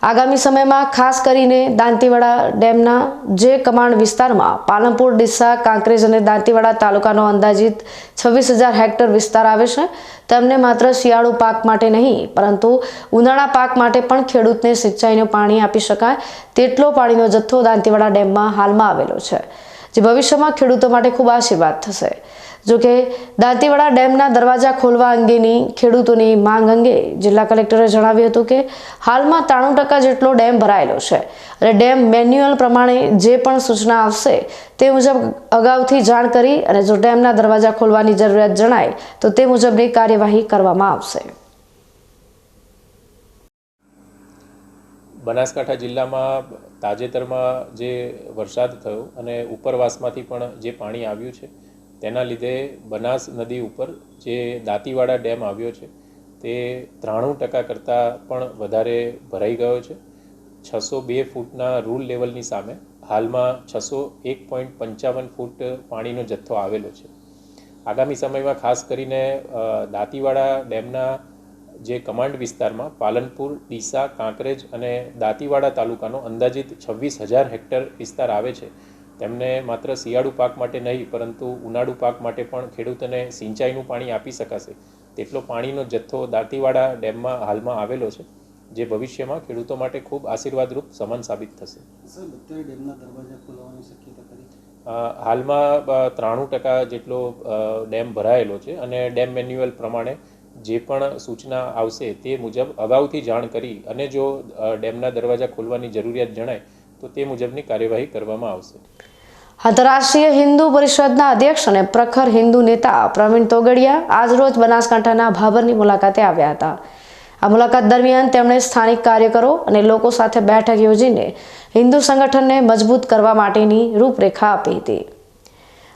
આગામી સમયમાં ખાસ કરીને દાંતીવાડા ડેમના જે કમાન્ડ વિસ્તારમાં પાલનપુર, ડીસા, કાંકરેજ અને દાંતીવાડા તાલુકાનો અંદાજિત 26,000 હેક્ટર વિસ્તાર આવે છે, તેમને માત્ર શિયાળુ પાક માટે નહીં પરંતુ ઉનાળા પાક માટે પણ ખેડૂતને સિંચાઈનું પાણી આપી શકાય તેટલો પાણીનો જથ્થો દાંતીવાડા ડેમમાં હાલમાં આવેલો છે, જે ભવિષ્યમાં ખેડૂતો માટે ખૂબ આશીર્વાદ થશે. જોકે દાંતીવાડા ડેમના દરવાજા ખોલવા અંગેની ખેડૂતોની માંગ અંગે જિલ્લા કલેક્ટરે જણાવ્યું હતું કે હાલમાં 93% જેટલો ડેમ ભરાયેલો છે અને ડેમ મેન્યુઅલ પ્રમાણે જે પણ સૂચના આવશે તે મુજબ અગાઉથી જાણ કરી અને જો ડેમના દરવાજા ખોલવાની જરૂરિયાત જણાય તો તે મુજબની કાર્યવાહી કરવામાં આવશે. બનાસકાંઠા જિલ્લામાં તાજેતરમાં જે વરસાદ થયો અને ઉપરવાસમાંથી પણ જે પાણી આવ્યું છે તેના લીધે બનાસ નદી ઉપર જે દાંતીવાડા ડેમ આવ્યો છે તે 93% કરતાં પણ વધારે ભરાઈ ગયો છે. 602 ફૂટના રૂલ લેવલની સામે હાલમાં 601.55 ફૂટ પાણીનો જથ્થો આવેલો છે. આગામી સમયમાં ખાસ કરીને દાંતીવાડા ડેમના જે કમાન્ડ વિસ્તારમાં પાલનપુર, ડીસા, કાંકરેજ અને દાંતીવાડા તાલુકાનો અંદાજિત 26,000 હેક્ટર વિસ્તાર આવે છે, તેમને માત્ર શિયાળુ પાક માટે નહીં પરંતુ ઉનાળુ પાક માટે પણ ખેડૂતોને સિંચાઈનું પાણી આપી શકાશે તેટલો પાણીનો જથ્થો દાંતીવાડા ડેમમાં હાલમાં આવેલો છે, જે ભવિષ્યમાં ખેડૂતો માટે ખૂબ આશીર્વાદરૂપ સમાન સાબિત થશે. હાલમાં 93% જેટલો ડેમ ભરાયેલો છે અને ડેમ મેન્યુઅલ પ્રમાણે જે પણ સૂચના આવશે તે મુજબ અગાઉથી જાણ કરી અને જો ડેમના દરવાજા ખોલવાની જરૂરિયાત જણાય તો તે મુજબની કાર્યવાહી કરવામાં આવશે. આંતરરાષ્ટ્રીય હિન્દુ પરિષદના અધ્યક્ષ અને પ્રખર હિન્દુ નેતા પ્રવીણ તોગડિયા આજરોજ બનાસકાંઠાના ભાભરની મુલાકાતે આવ્યા હતા. આ મુલાકાત દરમિયાન તેમણે સ્થાનિક કાર્યકરો અને લોકો સાથે બેઠક યોજીને હિન્દુ સંગઠનને મજબૂત કરવા માટેની રૂપરેખા આપી હતી.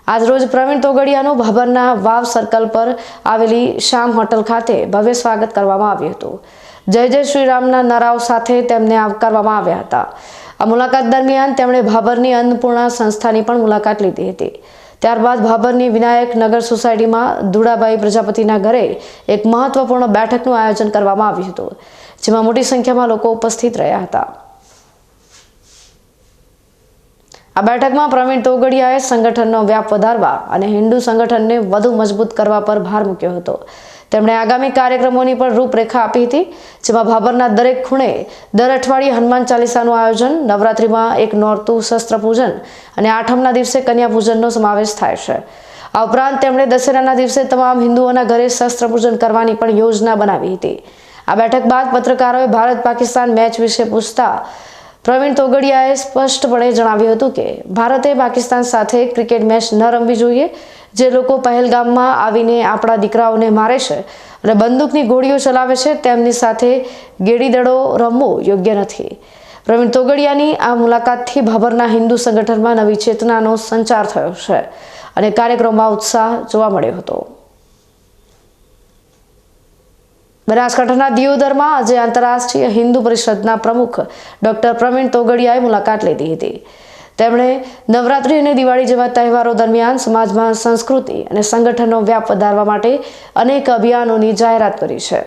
આજરોજ પ્રવીણ તોગડિયાનું ભાભરના વાવ સર્કલ પર આવેલી શ્યામ હોટલ ખાતે ભવ્ય સ્વાગત કરવામાં આવ્યું હતું. જય જય શ્રી રામના નારાઓ સાથે તેમને આવકારવામાં આવ્યા હતા. આ મુલાકાત દરમિયાન તેમણે ભાભરની અન્નપૂર્ણા સંસ્થાની પણ મુલાકાત લીધી હતી. ત્યારબાદ ભાભરની વિનાયક નગર સોસાયટીમાં ધુડાભાઈ પ્રજાપતિના ઘરે એક મહત્વપૂર્ણ બેઠકનું આયોજન કરવામાં આવ્યું હતું, જેમાં મોટી સંખ્યામાં લોકો ઉપસ્થિત રહ્યા હતા. આ બેઠકમાં પ્રવીણ તોગડિયાએ સંગઠનનો વ્યાપ વધારવા અને હિન્દુ સંગઠનને વધુ મજબૂત કરવા પર ભાર મૂક્યો હતો. તેમણે આગામી કાર્યક્રમોની પણ રૂપરેખા આપી હતી, જેમાં ભાભરના દરેક ખૂણે દર અઠવાડિયે હનુમાન ચાલીસાનું આયોજન, નવરાત્રિમાં એક નોરતું શસ્ત્ર પૂજન અને આઠમના દિવસે કન્યા પૂજનનો સમાવેશ થાય છે. આ ઉપરાંત તેમણે દશેરાના દિવસે તમામ હિન્દુઓના ઘરે શસ્ત્ર પૂજન કરવાની પણ યોજના બનાવી હતી. આ બેઠક બાદ પત્રકારોએ ભારત પાકિસ્તાન મેચ વિશે પૂછતા પ્રવીણ તોગડિયાએ સ્પષ્ટપણે જણાવ્યું હતું કે ભારતે પાકિસ્તાન સાથે ક્રિકેટ મેચ ન રમવી જોઈએ. જે લોકો પહેલગામમાં આવીને આપણા દીકરાઓને મારે છે અને બંદૂકની ગોળીઓ ચલાવે છે તેમની સાથે ગેડીદડો રમવો યોગ્ય નથી. પ્રવીણ તોગડિયાની આ મુલાકાતથી ભાભરના હિન્દુ સંગઠનમાં નવી ચેતનાનો સંચાર થયો છે અને કાર્યક્રમમાં ઉત્સાહ જોવા મળ્યો હતો. બનાસકાંઠાના દિયોદરમાં આજે આંતરરાષ્ટ્રીય હિન્દુ પરિષદના પ્રમુખ ડોક્ટર પ્રવીણ તોગડિયાએ મુલાકાત લીધી હતી. તેમણે નવરાત્રિ અને દિવાળી જેવા તહેવારો દરમિયાન સમાજમાં સંસ્કૃતિ અને સંગઠનનો વ્યાપ વધારવા માટે અનેક અભિયાનોની જાહેરાત કરી છે.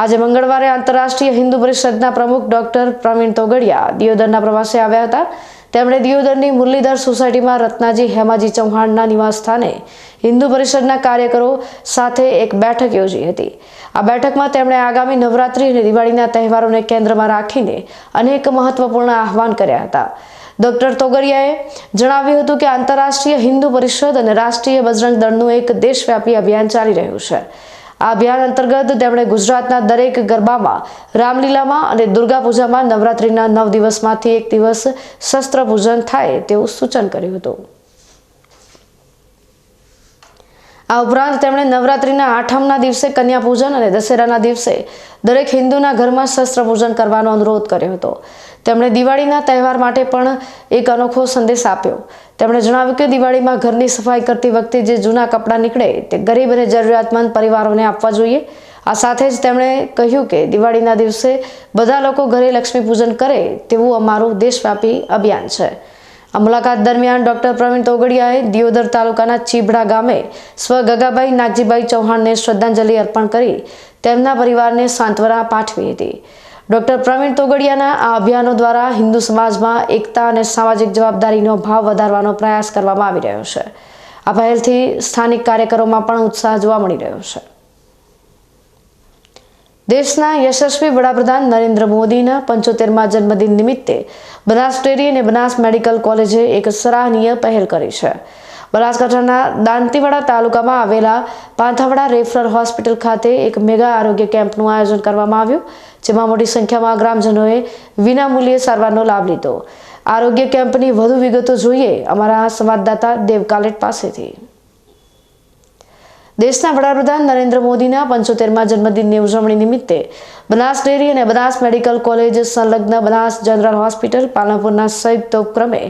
આજે મંગળવારે આંતરરાષ્ટ્રીય હિન્દુ પરિષદના પ્રમુખ ડોક્ટર પ્રવીણ તોગડિયા દિયોદરના પ્રવાસે આવ્યા હતા. તેમણે દિયોદરની મુરલીધર સોસાયટીમાં રત્નાજી હેમાજી ચૌહાણના નિવાસ સ્થાને હિન્દુ પરિષદના કાર્યકરો સાથે એક બેઠક યોજી હતી. આ બેઠકમાં તેમણે આગામી નવરાત્રિ અને દિવાળીના તહેવારોને કેન્દ્રમાં રાખીને અનેક મહત્વપૂર્ણ આહ્વાન કર્યા હતા. ડોક્ટર તોગડિયાએ જણાવ્યું હતું કે આંતરરાષ્ટ્રીય હિન્દુ પરિષદ અને રાષ્ટ્રીય બજરંગ દળનું એક દેશવ્યાપી અભિયાન ચાલી રહ્યું છે. આ અભિયાન અંતર્ગત તેમણે ગુજરાતના દરેક ગરબામાં, રામલીલામાં અને દુર્ગા પૂજામાં નવરાત્રિના 9 દિવસમાંથી એક દિવસ શસ્ત્ર પૂજન થાય તેવું સૂચન કર્યું હતું. આ ઉપરાંત તેમણે નવરાત્રિના આઠમના દિવસે કન્યા પૂજન અને દશેરાના દિવસે દરેક હિન્દુના ઘરમાં શસ્ત્ર પૂજન કરવાનો અનુરોધ કર્યો હતો. તેમણે દિવાળીના તહેવાર માટે પણ એક અનોખો સંદેશ આપ્યો. તેમણે જણાવ્યું કે દિવાળીમાં ઘરની સફાઈ કરતી વખતે જે જૂના કપડાં નીકળે તે ગરીબ અને જરૂરિયાતમંદ પરિવારોને આપવા જોઈએ. આ સાથે જ તેમણે કહ્યું કે દિવાળીના દિવસે બધા લોકો ઘરે લક્ષ્મી પૂજન કરે તેવું અમારું દેશવ્યાપી અભિયાન છે. આ મુલાકાત દરમિયાન ડોક્ટર પ્રવીણ તોગડિયાએ દિયોદર તાલુકાના ચીભડા ગામે સ્વ ગગાભાઈ નાગજીભાઈ ચૌહાણને શ્રદ્ધાંજલિ અર્પણ કરી તેમના પરિવારને સાંત્વના પાઠવી હતી. ડોક્ટર પ્રવીણ તોગડિયાના આ અભિયાનો દ્વારા હિન્દુ સમાજમાં એકતા અને સામાજિક જવાબદારીનો ભાવ વધારવાનો પ્રયાસ કરવામાં આવી રહ્યો છે. આ પહેલથી સ્થાનિક કાર્યકરોમાં પણ ઉત્સાહ જોવા મળી રહ્યો છે. દેશના યશસ્વી વડાપ્રધાન નરેન્દ્ર મોદીના 75મા જન્મદિન નિમિત્તે બનાસ ડેરી અને બનાસ મેડિકલ કોલેજે એક સરાહનીય પહેલ કરી છે. બનાસકાંઠાના દાંતીવાડા તાલુકામાં આવેલા પાંથાવાડા રેફરલ હોસ્પિટલ ખાતે એક મેગા આરોગ્ય કેમ્પનું આયોજન કરવામાં આવ્યું, જેમાં મોટી સંખ્યામાં ગ્રામજનોએ વિનામૂલ્યે સારવારનો લાભ લીધો. આરોગ્ય કેમ્પની વધુ વિગતો જોઈએ અમારા સંવાદદાતા દેવ કાલેટ પાસેથી. દેશના વડાપ્રધાન નરેન્દ્ર મોદીના 75મા જન્મદિનની ઉજવણી નિમિત્તે બનાસ ડેરી અને બનાસ મેડિકલ કોલેજ સંલગ્ન બનાસ જનરલ હોસ્પિટલ પાલનપુરના સંયુક્ત ઉપક્રમે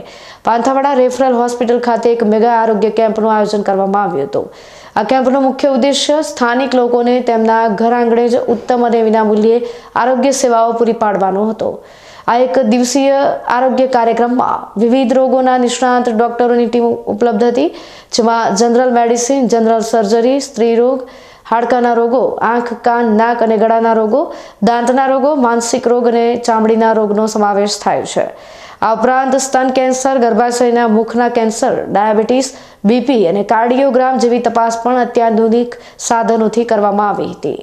પાંથાવાડા રેફરલ હોસ્પિટલ ખાતે એક મેગા આરોગ્ય કેમ્પનું આયોજન કરવામાં આવ્યું હતું. આ કેમ્પનો મુખ્ય ઉદ્દેશ્ય સ્થાનિક લોકોને તેમના ઘર આંગણે જ ઉત્તમ અને વિનામૂલ્યે આરોગ્ય સેવાઓ પૂરી પાડવાનો હતો. આ એક દિવસીય આરોગ્ય કાર્યક્રમમાં વિવિધ રોગોના નિષ્ણાત ડોક્ટરોની ટીમ ઉપલબ્ધ હતી, જેમાં જનરલ મેડિસિન, જનરલ સર્જરી, સ્ત્રી રોગ, હાડકાના રોગો, આંખ, કાન, નાક અને ગળાના રોગો, દાંતના રોગો, માનસિક રોગ અને ચામડીના રોગનો સમાવેશ થાય છે. આ ઉપરાંત સ્તન કેન્સર, ગર્ભાશયના મુખના કેન્સર, ડાયાબિટીસ, બીપી અને કાર્ડિયોગ્રામ જેવી તપાસ પણ અત્યાધુનિક સાધનોથી કરવામાં આવી હતી.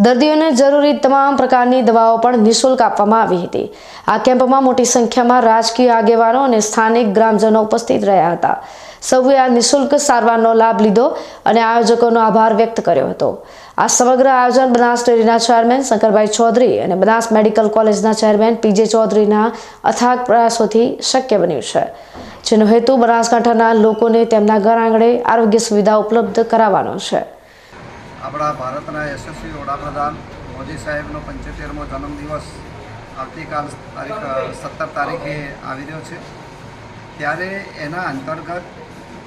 દર્દીઓને જરૂરી તમામ પ્રકારની દવાઓ પણ નિઃશુલ્ક આપવામાં આવી હતી. આ કેમ્પમાં મોટી સંખ્યામાં રાજકીય આગેવાનો અને સ્થાનિક ગ્રામજનો ઉપસ્થિત રહ્યા હતા. સૌએ આ નિઃશુલ્ક સારવારનો લાભ લીધો અને આયોજકોનો આભાર વ્યક્ત કર્યો હતો. આ સમગ્ર આયોજન બનાસ ડેરીના ચેરમેન શંકરભાઈ ચૌધરી અને બનાસ મેડિકલ કોલેજના ચેરમેન પીજે ચૌધરીના અથાગ પ્રયાસોથી શક્ય બન્યું છે, જેનો હેતુ બનાસકાંઠાના લોકોને તેમના ઘર આંગણે આરોગ્ય સુવિધા ઉપલબ્ધ કરાવવાનો છે. આપણા ભારતના યશસ્વી વડાપ્રધાન મોદી સાહેબનો 75મો જન્મદિવસ આવતીકાલ તારીખ 17 તારીખે આવી રહ્યો છે. ત્યારે એના અંતર્ગત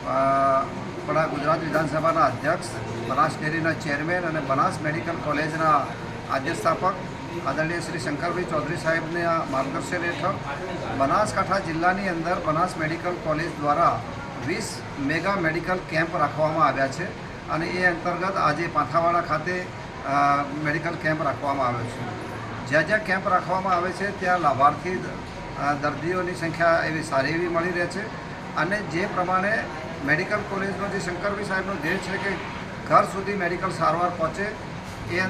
આપણા ગુજરાત વિધાનસભાના અધ્યક્ષ, બનાસ ડેરીના ચેરમેન અને બનાસ મેડિકલ કોલેજના આદ્ય સ્થાપક આદરણીય શ્રી શંકરભાઈ ચૌધરી સાહેબના માર્ગદર્શન હેઠળ બનાસકાંઠા જિલ્લાની અંદર બનાસ મેડિકલ કોલેજ દ્વારા 20 મેગા મેડિકલ કેમ્પ રાખવામાં આવ્યા છે અને એ અંતર્ગત આજે પાંથાવાડા ખાતે મેડિકલ કેમ્પ રાખવામાં આવ્યો છે. જ્યાં જ્યાં કેમ્પ રાખવામાં આવે છે ત્યાં લાભાર્થી દર્દીઓની સંખ્યા એવી સારી એવી મળી રહે છે અને જે પ્રમાણે મેડિકલ કોલેજનો જે શંકરભાઈ સાહેબનો ધ્યેય છે કે ઘર સુધી મેડિકલ સારવાર પહોંચે એ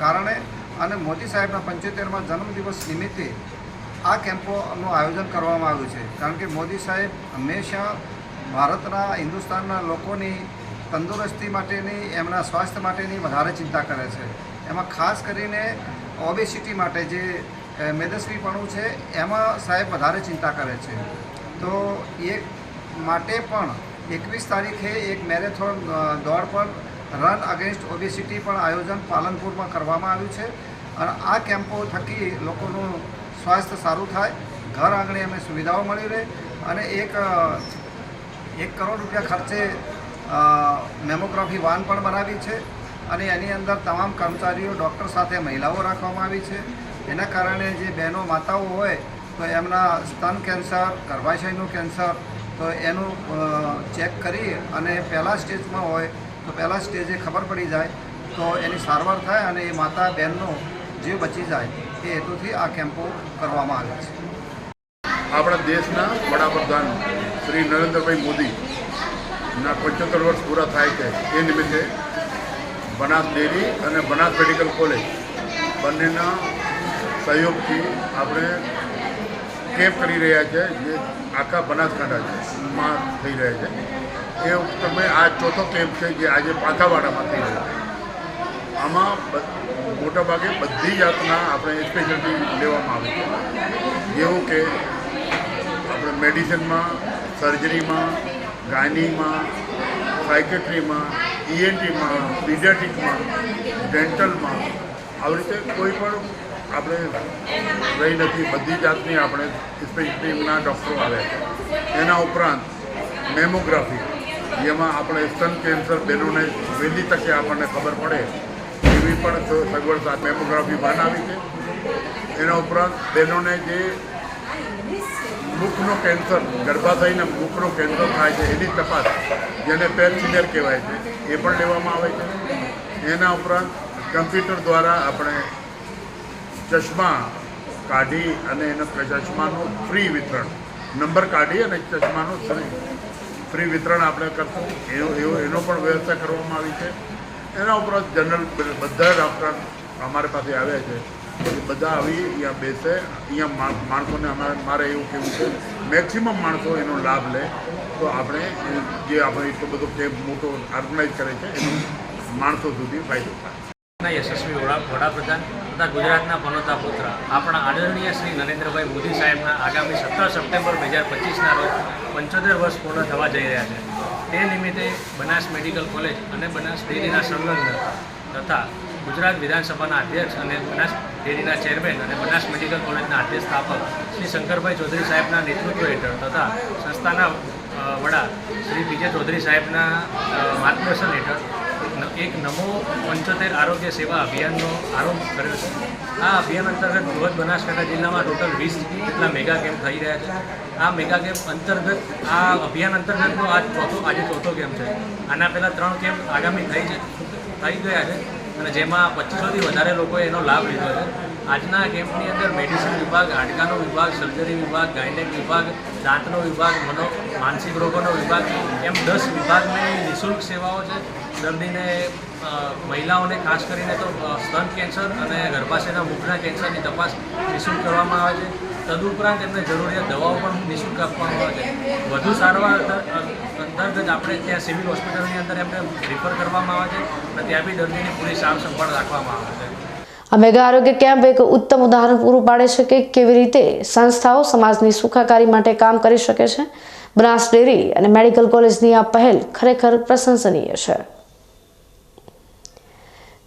કારણે અને મોદી સાહેબના 75મા જન્મદિવસ નિમિત્તે આ કેમ્પોનું આયોજન કરવામાં આવ્યું છે. કારણ કે મોદી સાહેબ હંમેશા ભારતના, હિન્દુસ્તાનના લોકોની તંદુરસ્તી માટેની, એમના સ્વાસ્થ્ય માટેની વધારે ચિંતા કરે છે. એમાં ખાસ કરીને ઓબેસિટી માટે જે મેદસ્વીપણું છે એમાં સાહેબ વધારે ચિંતા કરે છે. તો એ માટે પણ 21 તારીખે એક મેરેથોન દોડ પર રન અગેન્સ્ટ ઓબેસિટી પણ આયોજન પાલનપુરમાં કરવામાં આવ્યું છે અને આ કેમ્પો થકી લોકોનું સ્વાસ્થ્ય સારું થાય, ઘર આંગણે એમને સુવિધાઓ મળી રહે અને એક કરોડ રૂપિયા ખર્ચે મેમોગ્રાફી વાન પણ બનાવી છે અને એની અંદર તમામ કર્મચારીઓ, ડૉક્ટર સાથે મહિલાઓ રાખવામાં આવી છે. એના કારણે જે બહેનો, માતાઓ હોય તો એમના સ્તન કેન્સર, ગર્ભાશયનું કેન્સર તો એનું ચેક કરી અને પહેલાં સ્ટેજમાં હોય તો પહેલાં સ્ટેજે ખબર પડી જાય તો એની સારવાર થાય અને એ માતા બહેનનો જીવ બચી જાય એ હેતુથી આ કેમ્પો કરવામાં આવે છે. આપણા દેશના વડાપ્રધાન શ્રી નરેન્દ્રભાઈ મોદીના 75 વર્ષ પૂરા થાય છે એ નિમિત્તે બનાસ ડેરી અને બનાસ મેડિકલ કોલેજ બંનેના સહયોગથી આપણે કેમ્પ કરી રહ્યા છે જે આખા બનાસકાંઠામાં થઈ રહ્યા છે. એ ઉપક્રમે આ ચોથો કેમ્પ છે જે આજે પાંથાવાડામાં થઈ રહ્યો છે. આમાં મોટાભાગે બધી જાતના આપણે સ્પેશિયાલિટી લેવામાં આવે છે, જેવું કે આપણે મેડિસિનમાં, સર્જરીમાં, ગાયનીમાં, સાયકેટ્રીમાં, ENTમાં, પીડિયાટ્રિકમાં, ડેન્ટલમાં આવી રીતે કોઈ પણ આપણે રહી નથી, બધી જાતની આપણે સ્પેશિયલિસ્ટના ડૉક્ટરો આવે છે. એના ઉપરાંત મેમોગ્રાફી, જેમાં આપણે સ્તન કેન્સર બહેનોને વહેલી તકે આપણને ખબર પડે એવી પણ સગવડતા મેમોગ્રાફી બનાવી છે. એના ઉપરાંત બહેનોને જે મુખનો કેન્સર, ગર્ભાશયના મુખનો કેન્સર થાય છે એની તપાસ, જેને પેરસિલિયર કહેવાય છે, એ પણ લેવામાં આવે છે. એના ઉપરાંત કમ્પ્યુટર દ્વારા આપણે ચશ્મા કાઢી અને એના ચશ્માનું ફ્રી વિતરણ, નંબર કાઢી અને ચશ્માનું ફ્રી વિતરણ આપણે કરશું, એનો પણ વ્યવસ્થા કરવામાં આવી છે. એના ઉપરાંત જનરલ બધા ડૉક્ટર અમારી પાસે આવ્યા છે, બધા આવી અહીંયા બેસે. અહીંયા માણસોને મારે એવું કહેવું છે, મેક્સિમમ માણસો એનો લાભ લે તો આપણે જે આપણે એટલો બધો કેમ્પ મોટો ઓર્ગેનાઇઝ કરે છે એનો માણસો સુધી ફાયદો થાય. યશસ્વી વડાપ્રધાન તથા ગુજરાતના પનોતા પુત્ર આપણા આદરણીય શ્રી નરેન્દ્રભાઈ મોદી સાહેબના આગામી 17 સપ્ટેમ્બર 2025ના રોજ 75 વર્ષ પૂર્ણ થવા જઈ રહ્યા છે. તે નિમિત્તે બનાસ મેડિકલ કોલેજ અને બનાસ ડેરીના સંલગ્ન તથા ગુજરાત વિધાનસભાના અધ્યક્ષ અને બનાસ ડેરીના ચેરમેન અને બનાસ મેડિકલ કોલેજના અધ્યક્ષ સ્થાપક શ્રી શંકરભાઈ ચૌધરી સાહેબના નેતૃત્વ હેઠળ તથા સંસ્થાના વડા શ્રી પીજે ચૌધરી સાહેબના માર્ગદર્શન હેઠળ એક નમો 75 આરોગ્ય સેવા અભિયાનનો આરંભ કર્યો છે. આ અભિયાન અંતર્ગત બૃહદ બનાસકાંઠા જિલ્લામાં ટોટલ 20 જેટલા મેગા કેમ્પ થઈ રહ્યા છે. આ મેગા કેમ્પ અંતર્ગત આ અભિયાન અંતર્ગતનો આજે ચોથો કેમ્પ છે. આના પહેલાં 3 કેમ્પ આગામી થઈ ગયા છે અને જેમાં 2500થી વધારે લોકોએ એનો લાભ લીધો છે. આજના કેમ્પની અંદર મેડિસિન વિભાગ, હાડકાનો વિભાગ, સર્જરી વિભાગ, ગાયનેક વિભાગ, દાંતનો વિભાગ, માનસિક રોગોનો વિભાગ, એમ 10 વિભાગની નિઃશુલ્ક સેવાઓ છે. દર્દીને મહિલાઓને ખાસ કરીને તો સ્તન કેન્સર અને ગર્ભાશયના મુખના કેન્સરની તપાસ નિઃશુલ્ક કરવામાં આવે છે. તદુપરાંત એમને જરૂરિયાત દવાઓ પણ નિઃશુલ્ક આપવામાં આવે છે. વધુ સારવાર અંતર્ગત આપણે ત્યાં સિવિલ હોસ્પિટલની અંદર એમને રિફર કરવામાં આવે છે અને ત્યાં બી દર્દીની પૂરી સાર સંભાળ રાખવામાં આવે છે. આ મેગા આરોગ્ય કેમ્પ એક ઉત્તમ ઉદાહરણ પૂરું પાડે છે કે કેવી રીતે સંસ્થાઓ સમાજની સુખાકારી માટે કામ કરી શકે છે. બનાસ ડેરી અને મેડિકલ કોલેજની આ પહેલ ખરેખર પ્રશંસનીય છે.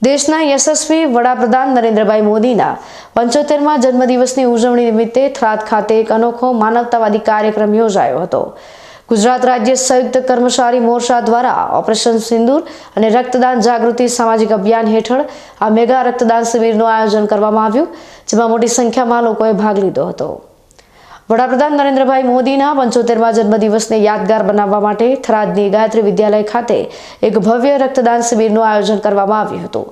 દેશના યશસ્વી વડાપ્રધાન નરેન્દ્રભાઈ મોદીના 75મા જન્મદિવસની ઉજવણી નિમિત્તે થરાદ ખાતે એક અનોખો માનવતાવાદી કાર્યક્રમ યોજાયો હતો. ગુજરાત રાજ્ય સંયુક્ત કર્મચારી મોરચા દ્વારા ઓપરેશન સિંદૂર અને રક્તદાન જાગૃતિ સામાજિક અભિયાન હેઠળ આ મેગા રક્તદાન શિબિરનું આયોજન કરવામાં આવ્યું, જેમાં મોટી સંખ્યામાં લોકોએ ભાગ લીધો હતો. વડાપ્રધાન નરેન્દ્રભાઈ મોદીના 75મા જન્મદિવસને યાદગાર બનાવવા માટે થરાદની ગાયત્રી વિદ્યાલય ખાતે એક ભવ્ય રક્તદાન શિબિરનું આયોજન કરવામાં આવ્યું હતું.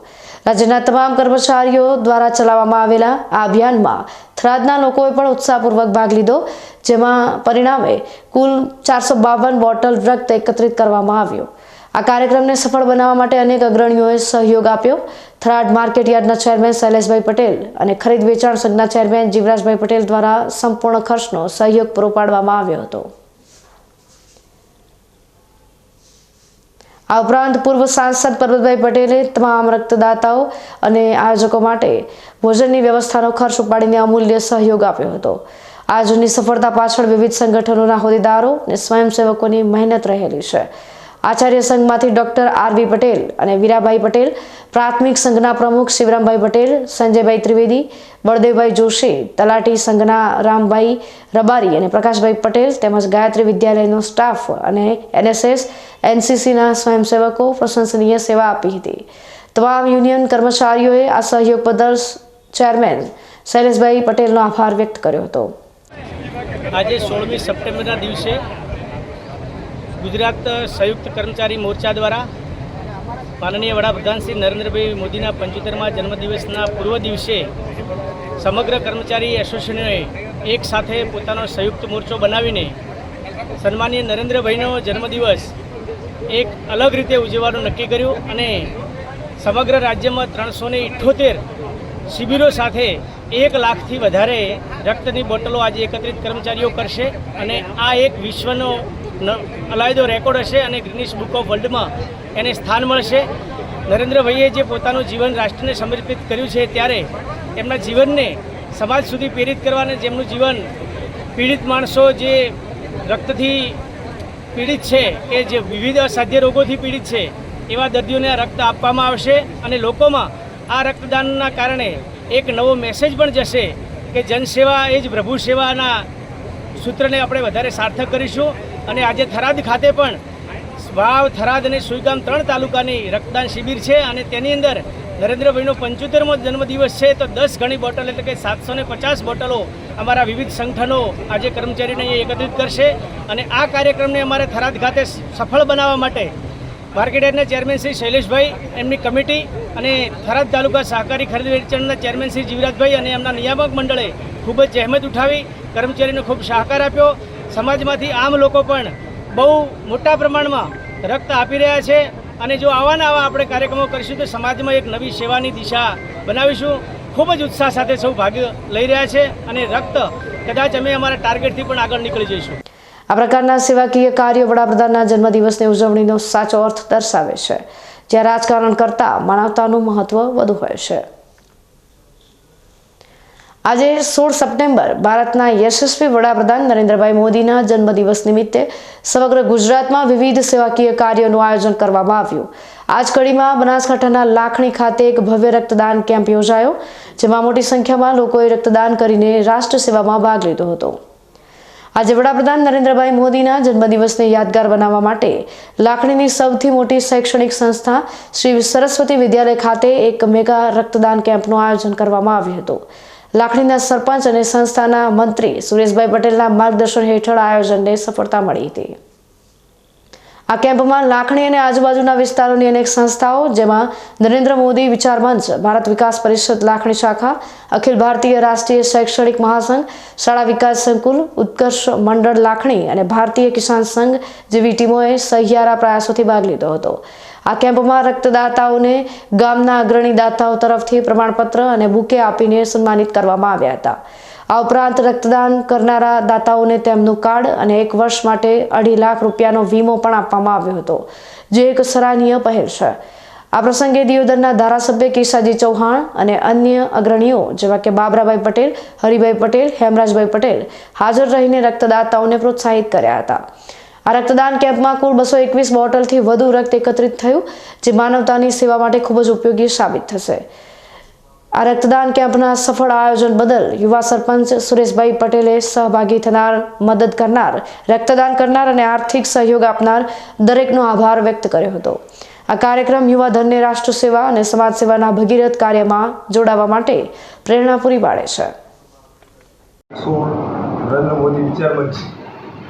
રાજ્યના તમામ કર્મચારીઓ દ્વારા ચલાવવામાં આવેલા આ અભિયાનમાં થરાદના લોકોએ પણ ઉત્સાહપૂર્વક ભાગ લીધો, જેમાં પરિણામે કુલ 452 બોટલ રક્ત એકત્રિત કરવામાં આવ્યો. આ કાર્યક્રમને સફળ બનાવવા માટે અનેક અગ્રણીઓએ સહયોગ આપ્યો. થરાદ માર્કેટ યાર્ડના ચેરમેન શૈલેષભાઈ પટેલ અને ખરીદ વેચાણ સંઘના ચેરમેન જીવરાજભાઈ પટેલ દ્વારા સંપૂર્ણ ખર્ચનો સહયોગ પૂરો પાડવામાં આવ્યો હતો. આ ઉપરાંત પૂર્વ સાંસદ પરબતભાઈ પટેલે તમામ રક્તદાતાઓ અને આયોજકો માટે ભોજનની વ્યવસ્થાનો ખર્ચ ઉપાડીને અમૂલ્ય સહયોગ આપ્યો હતો. આજની સફળતા પાછળ વિવિધ સંગઠનોના હોદ્દેદારો અને સ્વયંસેવકોની મહેનત રહેલી છે. આચાર્ય સંઘમાંથી ડોક્ટર આરવી પટેલ અને વીરાભાઈ પટેલ, પ્રાથમિક સંઘના પ્રમુખ શિવરામભાઈ પટેલ, સંજયભાઈ ત્રિવેદી, બળદેવભાઈ જોશી, તલાટી સંઘના રામભાઈ રબારી અને પ્રકાશભાઈ પટેલ તેમજ ગાયત્રી વિદ્યાલયનો સ્ટાફ અને NSS NCCના સ્વયંસેવકો પ્રશંસનીય સેવા આપી હતી. તમામ યુનિયન કર્મચારીઓએ આ સહયોગ બદલ ચેરમેન શૈલેષભાઈ પટેલનો આભાર વ્યક્ત કર્યો હતો. આજે 16મી સપ્ટેમ્બરના દિવસે ગુજરાત સંયુક્ત કર્મચારી મોરચા દ્વારા માનનીય વડાપ્રધાન શ્રી નરેન્દ્રભાઈ મોદીના 75મા જન્મદિવસના પૂર્વ દિવસે સમગ્ર કર્મચારી એસોસિએશનોએ એક સાથે પોતાનો સંયુક્ત મોરચો બનાવીને સન્માનીય નરેન્દ્રભાઈનો જન્મદિવસ એક અલગ રીતે ઉજવવાનું નક્કી કર્યું અને સમગ્ર રાજ્યમાં 378 શિબિરો સાથે 1 લાખથી વધારે રક્તની બોટલો આજે એકત્રિત કર્મચારીઓ કરશે અને આ એક વિશ્વનો અલાયદો રેકોર્ડ હશે અને ગિનિસ બુક ઓફ વર્લ્ડમાં એને સ્થાન મળશે. નરેન્દ્રભાઈએ જે પોતાનું જીવન રાષ્ટ્રને સમર્પિત કર્યું છે ત્યારે એમના જીવનને સમાજ સુધી પ્રેરિત કરવા અને જેમનું જીવન પીડિત માણસો જે રક્તથી પીડિત છે કે જે વિવિધ અસાધ્ય રોગોથી પીડિત છે એવા દર્દીઓને રક્ત આપવામાં આવશે અને લોકોમાં આ રક્તદાનના કારણે એક નવો મેસેજ પણ જશે કે જનસેવા એ જ પ્રભુ સેવાના સૂત્રને આપણે વધારે સાર્થક કરીશું. અને આજે થરાદ ખાતે પણ વાવ, થરાદ અને સુઈગામ 3 તાલુકાની રક્તદાન શિબિર છે અને તેની અંદર નરેન્દ્રભાઈનો 75મો જન્મદિવસ છે તો 10 ગણી બોટલ એટલે કે 750 બોટલો અમારા વિવિધ સંગઠનો આજે કર્મચારીને એકત્રિત કરશે. અને આ કાર્યક્રમને અમારે થરાદ ખાતે સફળ બનાવવા માટે માર્કેટયાર્ડના ચેરમેન શ્રી શૈલેષભાઈ, એમની કમિટી અને થરાદ તાલુકા સહકારી ખરીદ વેચાણના ચેરમેન શ્રી જીવરાજભાઈ અને એમના નિયામક મંડળે ખૂબ જ જહેમત ઉઠાવી કર્મચારીને ખૂબ સહકાર આપ્યો. સમાજમાંથી આમ લોકો પણ બહુ મોટા પ્રમાણમાં રક્ત આપી રહ્યા છે અને જો આવા આપણે કાર્યક્રમો કરીશું તો સમાજમાં એક નવી સેવાની દિશા બનાવીશું. ખૂબ જ ઉત્સાહ સાથે સૌ ભાગ લઈ રહ્યા છે અને રક્ત કદાચ અમે અમારા ટાર્ગેટથી પણ આગળ નીકળી જઈશું. આ પ્રકારના સેવાકીય કાર્યો વડાપ્રધાનના જન્મદિવસની ઉજવણીનો સાચો અર્થ દર્શાવે છે, જ્યાં રાજકારણ કરતાં માનવતાનું મહત્વ વધુ હોય છે. આજે 16 સપ્ટેમ્બર ભારતના યશસ્વી વડાપ્રધાન નરેન્દ્રભાઈ મોદીના જન્મદિવસ નિમિત્તે સમગ્ર ગુજરાતમાં વિવિધ સેવાકીય કાર્યોનું આયોજન કરવામાં આવ્યું. આ જ કડીમાં બનાસકાંઠાના લાખણી ખાતે એક ભવ્ય રક્તદાન કેમ્પ યોજાયો, જેમાં મોટી સંખ્યામાં લોકોએ રક્તદાન કરીને રાષ્ટ્ર સેવામાં ભાગ લીધો હતો. આજે વડાપ્રધાન નરેન્દ્રભાઈ મોદીના જન્મદિવસને યાદગાર બનાવવા માટે લાખણીની સૌથી મોટી શૈક્ષણિક સંસ્થા શ્રી સરસ્વતી વિદ્યાલય ખાતે એક મેગા રક્તદાન કેમ્પનું આયોજન કરવામાં આવ્યું હતું. લાખણીના સરપંચ અને સંસ્થાના મંત્રી સુરેશભાઈ પટેલના માર્ગદર્શન હેઠળ આયોજનને સફળતા મળી હતી. આ કેમ્પમાં લાખણી અને આજુબાજુના વિસ્તારોની અનેક સંસ્થાઓ, જેમાં નરેન્દ્ર મોદી વિચાર મંચ, ભારત વિકાસ પરિષદ લાખણી શાખા, અખિલ ભારતીય રાષ્ટ્રીય શૈક્ષણિક મહાસંઘ, શાળા વિકાસ સંકુલ, ઉત્કર્ષ મંડળ લાખણી અને ભારતીય કિસાન સંઘ જેવી ટીમોએ સહિયારા પ્રયાસોથી ભાગ લીધો હતો. આ કેમ્પમાં રક્તદાતાઓને ગામના અગ્રણી દાતાઓ તરફથી પ્રમાણપત્ર અને બુકે આપીને સન્માનિત કરવામાં આવ્યા હતા. આ ઉપરાંત રક્તદાન કરનારા દાતાઓને તેમનું કાર્ડ અને 1 વર્ષ માટે 2.5 લાખ રૂપિયાનો વીમો પણ આપવામાં આવ્યો હતો, જે એક સરાહનીય પહેલ છે. આ પ્રસંગે દિયોદરના ધારાસભ્ય કેશાજી ચૌહાણ અને અન્ય અગ્રણીઓ જેવા કે બાબરાભાઈ પટેલ, હરિભાઈ પટેલ, હેમરાજભાઈ પટેલ હાજર રહીને રક્તદાતાઓને પ્રોત્સાહિત કર્યા હતા. આ રક્તદાન કેમ્પમાં કુલ 221 બોટલથી વધુ રક્ત એકત્રિત થયું, જે માનવતાની સેવા માટે ખૂબ જ ઉપયોગી સાબિત થશે. આ રક્તદાન કેમ્પના સફળ આયોજન બદલ યુવા સરપંચ સુરેશભાઈ પટેલે સહભાગી થનાર, મદદ કરનાર, રક્તદાન કરનાર અને આર્થિક સહયોગ આપનાર દરેકનો આભાર વ્યક્ત કર્યો હતો. આ કાર્યક્રમ યુવાધનને રાષ્ટ્ર સેવા અને સમાજ સેવાના ભગીરથ કાર્યમાં જોડાવા માટે પ્રેરણા પૂરી પાડે છે. નરેન્દ્ર મોદી વિચાર મંચ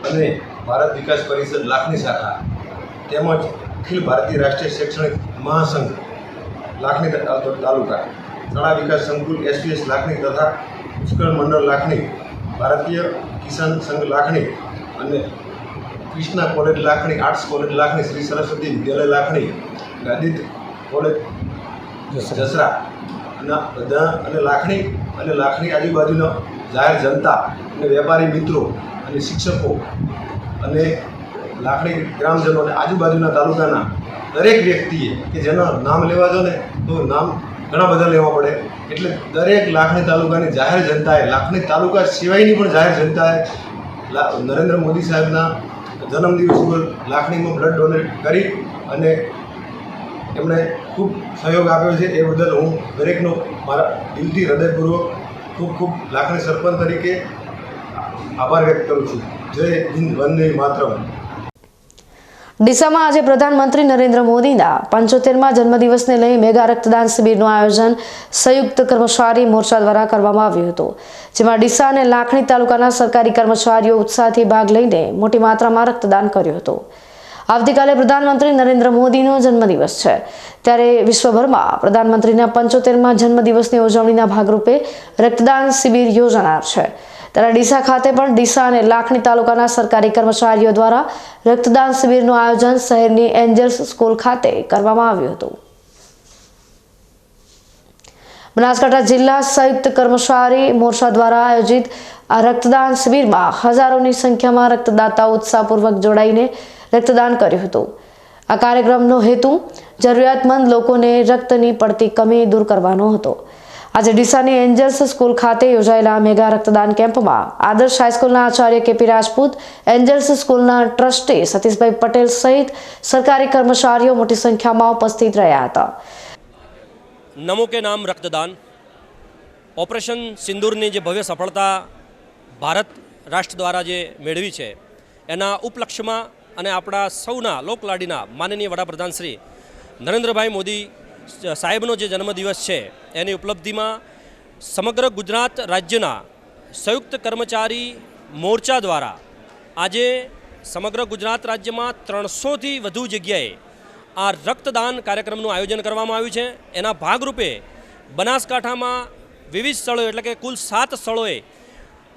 અને ભારત વિકાસ પરિષદ લાખણી શાખા તેમજ અખિલ ભારતીય રાષ્ટ્રીય શૈક્ષણિક મહાસંઘ લાખણી તાલુકા, શાળા વિકાસ સંકુલ SPS લાખણી તથા ઉત્કર્ષ મંડળ લાખણી, ભારતીય કિસાન સંઘ લાખણી અને Krishna college Lakhani, arts college Lakhani, Shri Saraswati Vidyalaya Lakhani, Gadit college Jasra બધા અને લાખણી આજુબાજુના જાહેર જનતા અને વેપારી મિત્રો અને શિક્ષકો અને લાખણી ગ્રામજનો અને આજુબાજુના તાલુકાના દરેક વ્યક્તિએ કે જેના નામ લેવા દો ને તો નામ ઘણા બધા લેવા પડે, એટલે દરેક લાખણી તાલુકાની જાહેર જનતાએ, લાખણી તાલુકા સિવાયની પણ જાહેર જનતાએ નરેન્દ્ર મોદી સાહેબના જન્મદિવસ ઉપર લાખણીમાં બ્લડ ડોનેટ કરી અને એમણે ખૂબ સહયોગ આપ્યો છે. એ બદલ હું દરેકનો મારા દિલથી હૃદયપૂર્વક ખૂબ લાખણી સરપંચ તરીકે આભાર વ્યક્ત કરું છું. જય હિન્દ, વંદે માતરમ. ડીસામાં આજે પ્રધાનમંત્રી નરેન્દ્ર મોદીના 75મા જન્મદિવસને લઈ મેગા રક્તદાન શિબિરનું આયોજન સંયુક્ત કર્મચારી મોરચા દ્વારા કરવામાં આવ્યું હતું, જેમાં ડીસા અને લાખણી તાલુકાના સરકારી કર્મચારીઓ ઉત્સાહથી ભાગ લઈને મોટી માત્રામાં રક્તદાન કર્યું હતું. આવતીકાલે પ્રધાનમંત્રી નરેન્દ્ર મોદીનો જન્મદિવસ છે, ત્યારે વિશ્વભરમાં પ્રધાનમંત્રીના 75મા જન્મદિવસની ઉજવણીના ભાગરૂપે રક્તદાન શિબિર યોજાનાર છે. ત્યારે ડીસા ખાતે પણ ડીસા અને લાખણી તાલુકાના સરકારી કર્મચારીઓ દ્વારા રક્તદાન શિબિરનું આયોજન શહેરની એન્જલ્સ સ્કૂલ ખાતે કરવામાં આવ્યું હતું. બનાસકાંઠા જિલ્લા સંયુક્ત કર્મચારી મોરચા દ્વારા આયોજિત આ રક્તદાન શિબિરમાં હજારોની સંખ્યામાં રક્તદાતાઓ ઉત્સાહપૂર્વક જોડાઈને રક્તદાન કર્યું હતું. આ કાર્યક્રમનો હેતુ જરૂરિયાતમંદ લોકોને રક્તની પડતી કમી દૂર કરવાનો હતો. આજે ડીસાની એન્જલ્સ સ્કૂલ ખાતે યોજાયેલા મેગા રક્તદાન કેમ્પમાં આદર્શ હાઈસ્કૂલના આચાર્ય કેપી રાજપૂત, એન્જલ્સ સ્કૂલના ટ્રસ્ટી સતીશભાઈ પટેલ સહિત સરકારી કર્મચારીઓ મોટી સંખ્યામાં ઉપસ્થિત રહ્યા હતા. નમો કે નામ રક્તદાન ઓપરેશન સિંદૂરની જે ભવ્ય સફળતા ભારત રાષ્ટ્ર દ્વારા જે મેળવી છે એના ઉપલક્ષ્યમાં અને આપણા સૌના લોકલાડીના માનનીય વડાપ્રધાન શ્રી નરેન્દ્રભાઈ મોદી સાહેબનો જે જન્મદિવસ છે એની ઉપલબ્ધિમાં સમગ્ર ગુજરાત રાજ્યના સંયુક્ત કર્મચારી મોરચા દ્વારા આજે સમગ્ર ગુજરાત રાજ્યમાં 300થી વધુ જગ્યાએ આ રક્તદાન કાર્યક્રમનું આયોજન કરવામાં આવ્યું છે. એના ભાગરૂપે બનાસકાંઠામાં વિવિધ સ્થળોએ એટલે કે કુલ 7 સ્થળોએ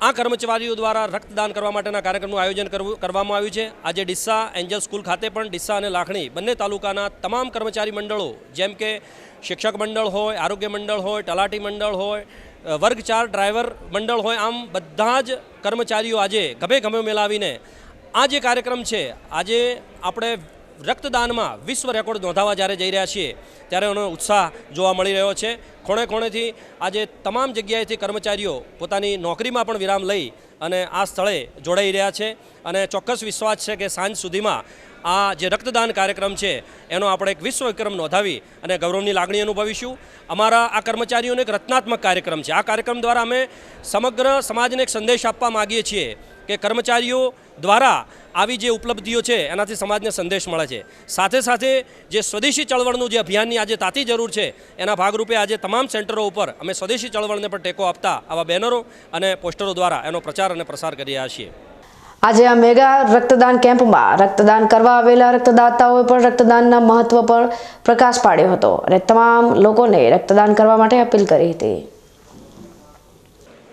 આ કર્મચારીઓ દ્વારા રક્તદાન કરવા માટેના કાર્યક્રમનું આયોજન કરવામાં આવ્યું છે. આજે ડીસા એન્જલ સ્કૂલ ખાતે પણ ડીસા અને લાખણી બંને તાલુકાના તમામ કર્મચારી મંડળો જેમ કે શિક્ષક મંડળ હોય, આરોગ્ય મંડળ હોય, તલાટી મંડળ હોય, વર્ગ 4 ડ્રાઈવર મંડળ હોય, આમ બધા જ કર્મચારીઓ આજે ગભે ગમે મેળાવીને આ જે કાર્યક્રમ છે આજે આપણે રક્તદાનમાં વિશ્વ રેકોર્ડ નોંધાવા જ્યારે જઈ રહ્યા છીએ ત્યારે એનો ઉત્સાહ જોવા મળી રહ્યો છે. ખૂણે ખૂણેથી આજે તમામ જગ્યાએથી કર્મચારીઓ પોતાની નોકરીમાં પણ વિરામ લઈ અને આ સ્થળે જોડાઈ રહ્યા છે અને ચોક્કસ વિશ્વાસ છે કે સાંજ સુધીમાં આ જે રક્તદાન કાર્યક્રમ છે એનો આપણે એક વિશ્વ વિક્રમ નોંધાવી અને ગૌરવની લાગણી અનુભવીશું. અમારા આ કર્મચારીઓનો એક રચનાત્મક કાર્યક્રમ છે. આ કાર્યક્રમ દ્વારા અમે સમગ્ર સમાજને એક સંદેશ આપવા માગીએ છીએ કે કર્મચારીઓ દ્વારા આવી જે ઉપલબ્ધિઓ છે એનાથી સમાજને સંદેશ મળે છે. સાથે સાથે જે સ્વદેશી ચળવળનું જે અભિયાનની આજે તાતી જરૂર છે એના ભાગરૂપે આજે તમામ સેન્ટરો ઉપર અમે સ્વદેશી ચળવળને પણ ટેકો આપતા આવા બેનરો અને પોસ્ટરો દ્વારા એનો પ્રચાર અને પ્રસાર કરી રહ્યા છીએ. આજે આ મેગા રક્તદાન કેમ્પમાં રક્તદાન કરવા આવેલા રક્તદાતાઓએ પણ રક્તદાનના મહત્વ પર પ્રકાશ પાડ્યો હતો અને તમામ લોકોને રક્તદાન કરવા માટે અપીલ કરી હતી.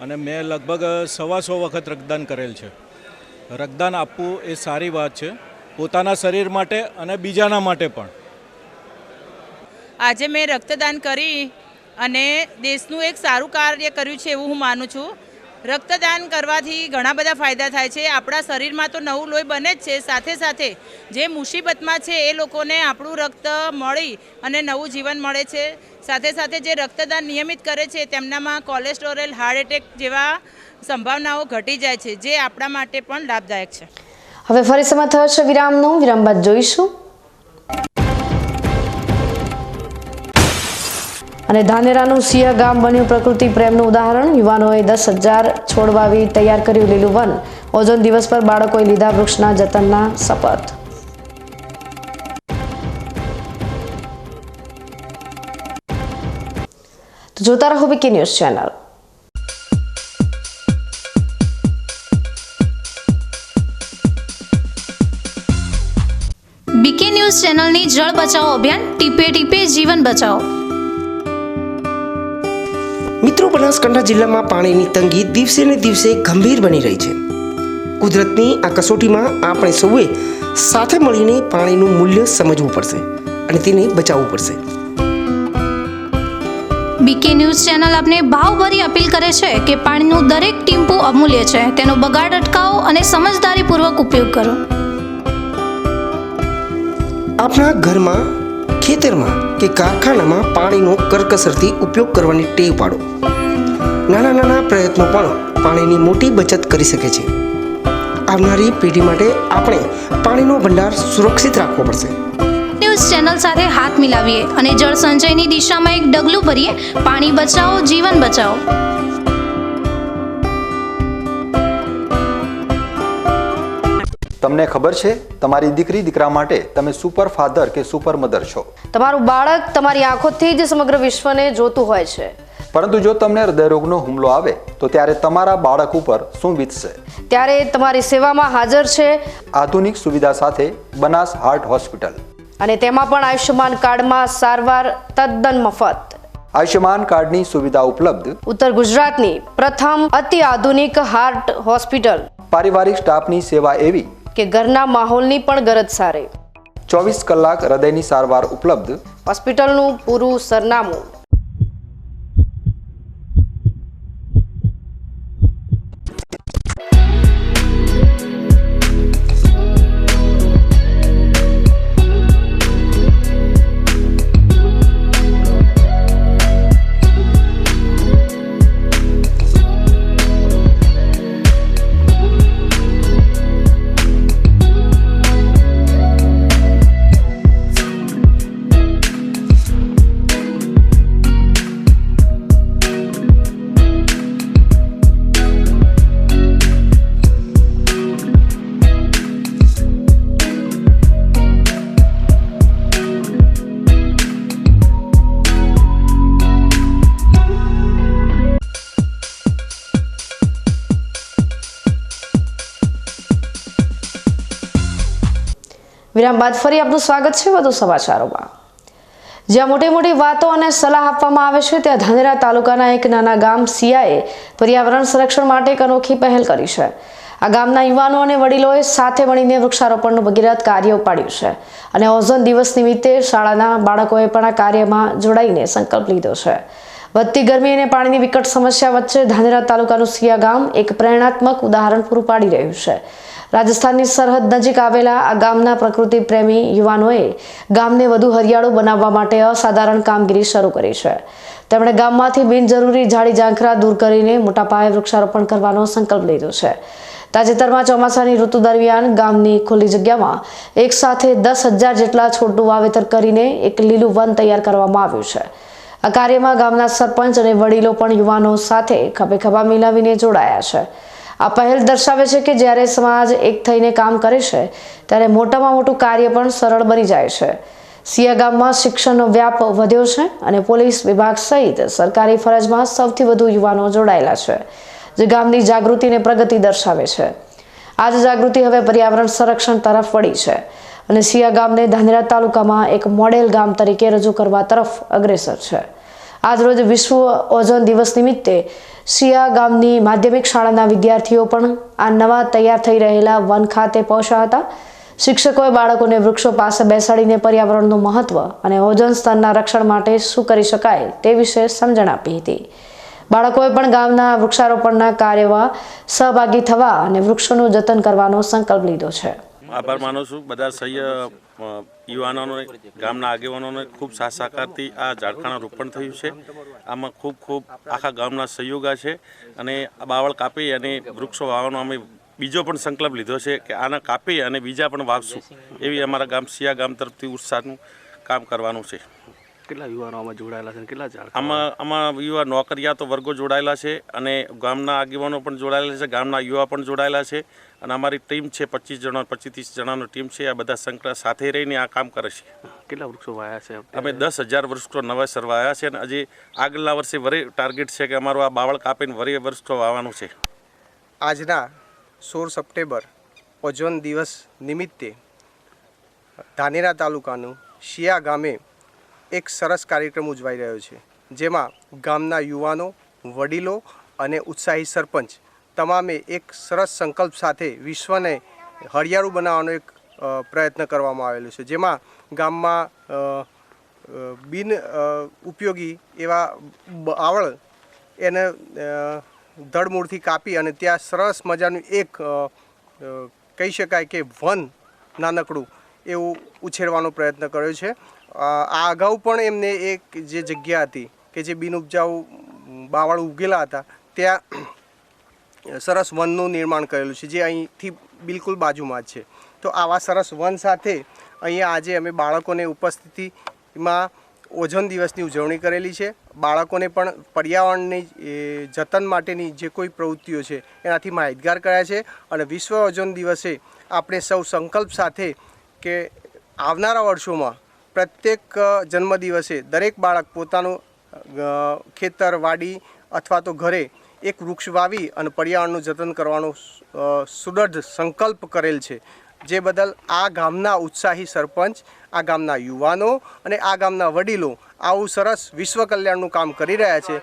અને મેં લગભગ 125 વખત રક્તદાન કરેલ છે. રક્તદાન આપવું એ સારી વાત છે, પોતાના શરીર માટે અને બીજાના માટે પણ. આજે મેં રક્તદાન કરી અને દેશનું એક સારું કાર્ય કર્યું છે એવું હું માનું છું. રક્તદાન કરવાથી ઘણા બધા ફાયદા થાય છે. આપણા શરીરમાં તો નવું લોહી બને જ છે, સાથે સાથે જે મુસીબતમાં છે એ લોકોને આપણું રક્ત મળી અને નવું જીવન મળે છે. સાથે સાથે જે રક્તદાન નિયમિત કરે છે તેમનામાં કોલેસ્ટેરોલ, હાર્ટ એટેક જેવા સંભાવનાઓ ઘટી જાય છે, જે આપણા માટે પણ લાભદાયક છે. હવે ફરી સમય થયો છે વિરામનો. વિરામ બાદ જોઈશું અને ધાનેરાનું સિંહ ગામ બન્યું પ્રકૃતિ પ્રેમનું ઉદાહરણ. યુવાનોએ 10,000 છોડ વાવી તૈયાર કર્યું લીલું વન. ઓઝોન દિવસ પર બાળકોએ લીધા વૃક્ષના જતનના શપથ. તો જોતા રહો BK news channel. BK news ચેનલની જળ બચાવો અભિયાન ટીપે ટીપે જીવન બચાવો. મિત્રો, બનાસકાંઠા જિલ્લામાં પાણીની તંગી દિવસે ને દિવસે ગંભીર બની રહી છે. કુદરતની આ કસોટીમાં આપણે સૌએ સાથે મળીને પાણીનું મૂલ્ય સમજવું પડશે અને તેને બચાવવું પડશે. બીકે ન્યૂઝ ચેનલ આપને ભાવભરી અપીલ કરે છે કે પાણીનું દરેક ટીમ્પુ અમૂલ્ય છે. તેનો બગાડ અટકાવો અને સમજદારીપૂર્વક ઉપયોગ કરો. આપણા ઘરમાં, ખેતરમાં કે કારખાનામાં પાણીનો કરકસરથી ઉપયોગ કરવાની ટેવ પાડો. નાના નાના પ્રયત્નો પણ પાણીની મોટી બચત કરી શકે છે. આવનારી પેઢી માટે આપણે પાણીનો ભંડાર સુરક્ષિત રાખવો પડશે. ન્યૂઝ ચેનલ સાથે હાથ મિલાવીએ અને જળ સંચયની દિશામાં એક ડગલું ભરીએ. પાણી બચાવો, જીવન બચાવો. તમને ખબર છે તમારી દીકરી દીકરા માટે તમે સુપર ફાધર કે સુપર મધર છો. તમારું બાળક તમારી આંખોથી જ સમગ્ર વિશ્વને જોતું હોય છે. પરંતુ જો તમને હૃદયરોગનો હુમલો આવે તો ત્યારે તમારા બાળક ઉપર શું વીતશે? ત્યારે તમારી સેવામાં હાજર છે આધુનિક સુવિધા સાથે બનાસ હાર્ટ હોસ્પિટલ. અને તેમાં પણ આયુષ્યમાન કાર્ડમાં સારવાર તદ્દન મફત. આયુષ્યમાન કાર્ડની સુવિધા ઉપલબ્ધ. ઉત્તર ગુજરાતની પ્રથમ અતિ આધુનિક હાર્ટ હોસ્પિટલ. પારિવારિક સ્ટાફની સેવા એવી કે ઘરના માહોલની પણ ગરજ સારી. 24 કલાક હૃદયની સારવાર ઉપલબ્ધ. હોસ્પિટલનું પૂરું સરનામું. વિરામ બાદ ફરી આપનું સ્વાગત છે વધુ સમાચારોમાં। જ્યાં મોટી મોટી વાતો અને સલાહ આપવામાં આવે છે ત્યાં ધાનેરા તાલુકાના એક નાના ગામ સિયાએ પર્યાવરણ સંરક્ષણ માટે એક અનોખી પહેલ કરી છે। આ ગામના યુવાનો અને વડીલોએ સાથે મળીને વૃક્ષારોપણનું ભગીરથ કાર્ય ઉપાડ્યું છે અને ઓઝોન દિવસ નિમિત્તે શાળાના બાળકોએ પણ આ કાર્યમાં જોડાઈને સંકલ્પ લીધો છે। વધતી ગરમી અને પાણીની વિકટ સમસ્યા વચ્ચે ધાનેરા તાલુકાનું સિયા ગામ એક પ્રેરણાત્મક ઉદાહરણ પૂરું પાડી રહ્યું છે। રાજસ્થાનની સરહદ નજીક આવેલા આ ગામના પ્રકૃતિ પ્રેમી યુવાનોએ ગામને વધુ હરિયાળું બનાવવા માટે અસાધારણ કામગીરી શરૂ કરી છે। તેમણે ગામમાંથી બિનજરૂરી ઝાડી ઝાંખરા દૂર કરીને મોટા પાયે વૃક્ષારોપણ કરવાનો સંકલ્પ લીધો છે। તાજેતરમાં ચોમાસાની ઋતુ દરમિયાન ગામની ખુલ્લી જગ્યામાં એક સાથે 10,000 જેટલા છોડનું વાવેતર કરીને એક લીલું વન તૈયાર કરવામાં આવ્યું છે। આ કાર્યમાં ગામના સરપંચ અને વડીલો પણ યુવાનો સાથે ખભે ખભા મિલાવીને જોડાયા છે। આ પહેલ દર્શાવે છે કે જ્યારે સમાજ એક થઈને કામ કરે છે ત્યારે મોટામાં મોટું કાર્ય પણ સરળ બની જાય છે। સિયા ગામમાં શિક્ષણનો વ્યાપ વધ્યો છે અને પોલીસ વિભાગ સહિત સરકારી ફરજમાં સૌથી વધુ યુવાનો જોડાયેલા છે, જે ગામની જાગૃતિ અને પ્રગતિ દર્શાવે છે। આ જ જાગૃતિ હવે પર્યાવરણ સંરક્ષણ તરફ વળી છે અને સિયા ગામને ધાનેરા તાલુકામાં એક મોડેલ ગામ તરીકે રજૂ કરવા તરફ અગ્રેસર છે। આજરોજ વિશ્વ ઓઝોન દિવસ નિમિત્તે સિયા ગામની માધ્યમિક શાળાના વિદ્યાર્થીઓ પણ આ નવા તૈયાર થઈ રહેલા વન ખાતે પહોંચ્યા હતા। શિક્ષકોએ બાળકોને વૃક્ષો પાસે બેસાડીને પર્યાવરણનું મહત્વ અને ઓઝોન સ્તરના રક્ષણ માટે શું કરી શકાય તે વિશે સમજણ આપી હતી। બાળકોએ પણ ગામના વૃક્ષારોપણના કાર્યમાં સહભાગી થવા અને વૃક્ષોનું જતન કરવાનો સંકલ્પ લીધો છે। આભાર માનું છું બધા યુવાનોને, ગામના આગેવાનોને ખૂબ સાથ સહકારથી આ ઝાડખાના રોપણ થયું છે। આમાં ખૂબ આખા ગામના સહયોગા છે અને બાવળ કાપી અને વૃક્ષો વાવવાનો અમે બીજો પણ સંકલ્પ લીધો છે કે આને કાપી અને બીજા પણ વાવશું, એવી અમારા ગામ સિયા ગામ તરફથી ઉત્સાહનું કામ કરવાનું છે। કેટલા યુવાનો આમાં જોડાયેલા છે, કેટલા ઝાડ આમાં યુવા નોકરિયાતો વર્ગો જોડાયેલા છે અને ગામના આગેવાનો પણ જોડાયેલા છે, ગામના યુવા પણ જોડાયેલા છે અને અમારી ટીમ છે 25-30 જણાનો ટીમ છે। આ બધા સંકળા સાથે રહીને આ કામ કરે છે। કેટલા વૃક્ષો વાયા છે? અમે 10,000 વૃક્ષો નવેસર વાયા છે અને હજી આગળના વર્ષે વરે ટાર્ગેટ છે કે અમારું આ બાવળ કાપીને વરે વૃક્ષો વાવવાનું છે। આજના 16 સપ્ટેમ્બર ઓઝોન દિવસ નિમિત્તે ધાનેરા તાલુકાનું સિયા ગામે એક સરસ કાર્યક્રમ ઉજવાઈ રહ્યો છે, જેમાં ગામના યુવાનો, વડીલો અને ઉત્સાહી સરપંચ તમામે એક સરસ સંકલ્પ સાથે વિશ્વને હરિયાળું બનાવવાનો એક પ્રયત્ન કરવામાં આવેલો છે, જેમાં ગામમાં બિન ઉપયોગી એવા બાવળ એને ધડમૂળથી કાપી અને ત્યાં સરસ મજાનું એક કહી શકાય કે વન નાનકડું એવું ઉછેરવાનો પ્રયત્ન કર્યો છે। આ અગાઉ પણ એમને એક જે જગ્યા હતી કે જે બિનઉપજાઉ બાવળ ઉગેલા હતા ત્યાં સરસ વનનું નિર્માણ કરેલું છે, જે અહીંથી બિલકુલ બાજુમાં જ છે। તો આવા સરસ વન સાથે અહીંયા આજે અમે બાળકોને ઉપસ્થિતિમાં ઓઝોન દિવસની ઉજવણી કરેલી છે। બાળકોને પણ પર્યાવરણની જતન માટેની જે કોઈ પ્રવૃત્તિઓ છે એનાથી માહિતગાર કર્યા છે અને વિશ્વ ઓઝોન દિવસે આપણે સૌ સંકલ્પ સાથે કે આવનારા વર્ષોમાં પ્રત્યેક જન્મદિવસે દરેક બાળક પોતાનું ખેતર, વાડી અથવા તો ઘરે એક વૃક્ષ વાવી અને પર્યાવરણનું જતન કરવાનો સુદૃઢ સંકલ્પ કરેલ છે, જે બદલ આ ગામના ઉત્સાહી સરપંચ, આ ગામના યુવાનો અને આ ગામના વડીલો આવું સરસ વિશ્વ કલ્યાણનું કામ કરી રહ્યા છે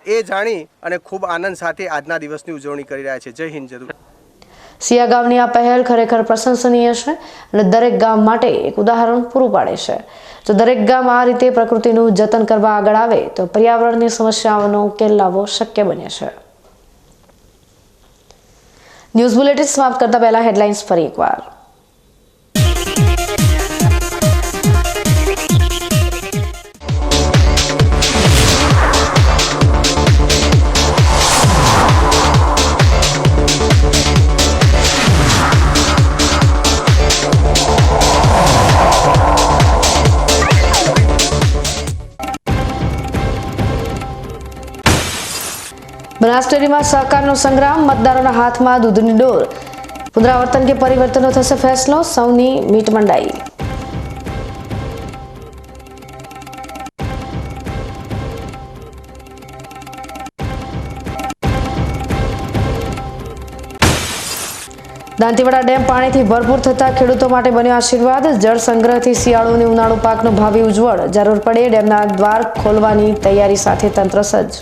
એ જાણી અને ખૂબ આનંદ સાથે આજના દિવસની ઉજવણી કરી રહ્યા છે। જય હિન્દ, જય ભારત। સિયા ગામની આ પહેલ ખરેખર પ્રશંસનીય છે અને દરેક ગામ માટે એક ઉદાહરણ પૂરું પાડે છે। જો દરેક ગામ આ રીતે પ્રકૃતિનું જતન કરવા આગળ આવે તો પર્યાવરણની સમસ્યાઓનો ઉકેલ લાવવો શક્ય બને છે। ન્યૂઝ બુલેટિન સમાપ્ત કરતા પહેલા હેડલાઇન્સ ફરી એકવાર। બનાસ ડેરીમાં સહકારનો સંગ્રામ, મતદારોના હાથમાં દૂધની ડોર। પુનરાવર્તન કે પરિવર્તનનો થશે ફેસલો, સૌની મીટ મંડાઈ। દાંતીવાડા ડેમ પાણીથી ભરપૂર થતા ખેડૂતો માટે બન્યો આશીર્વાદ. જળ સંગ્રહથી શિયાળુની ઉનાળુ પાકનું ભાવિ ઉજ્જવળ. જરૂર પડે ડેમના દ્વાર ખોલવાની તૈયારી સાથે તંત્ર સજ્જ.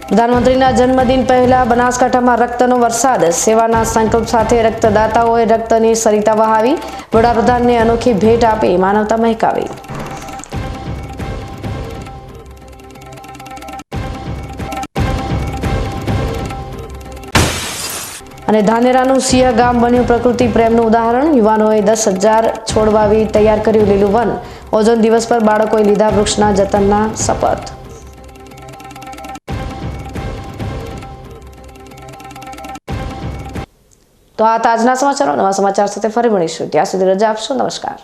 પ્રધાનમંત્રીના જન્મદિન પહેલા બનાસકાંઠામાં રક્તનો વરસાદ. સેવાના સંકલ્પ સાથે રક્તદાતાઓએ રક્તની સરિતા વહાવી. વડાપ્રધાનને અનોખી ભેટ આપી માનવતા મહેકાવી. અને ધાનેરાનું સિંહ ગામ બન્યું પ્રકૃતિ પ્રેમનું ઉદાહરણ. યુવાનોએ 10,000 છોડ વાવી તૈયાર કર્યું લીલું વન. ઓઝોન દિવસ પર બાળકોએ લીધા વૃક્ષના જતનના શપથ. તો આ તાજના સમાચારો. નવા સમાચાર સાથે ફરી મળીશું. ત્યાં સુધી રજા આપશો. નમસ્કાર.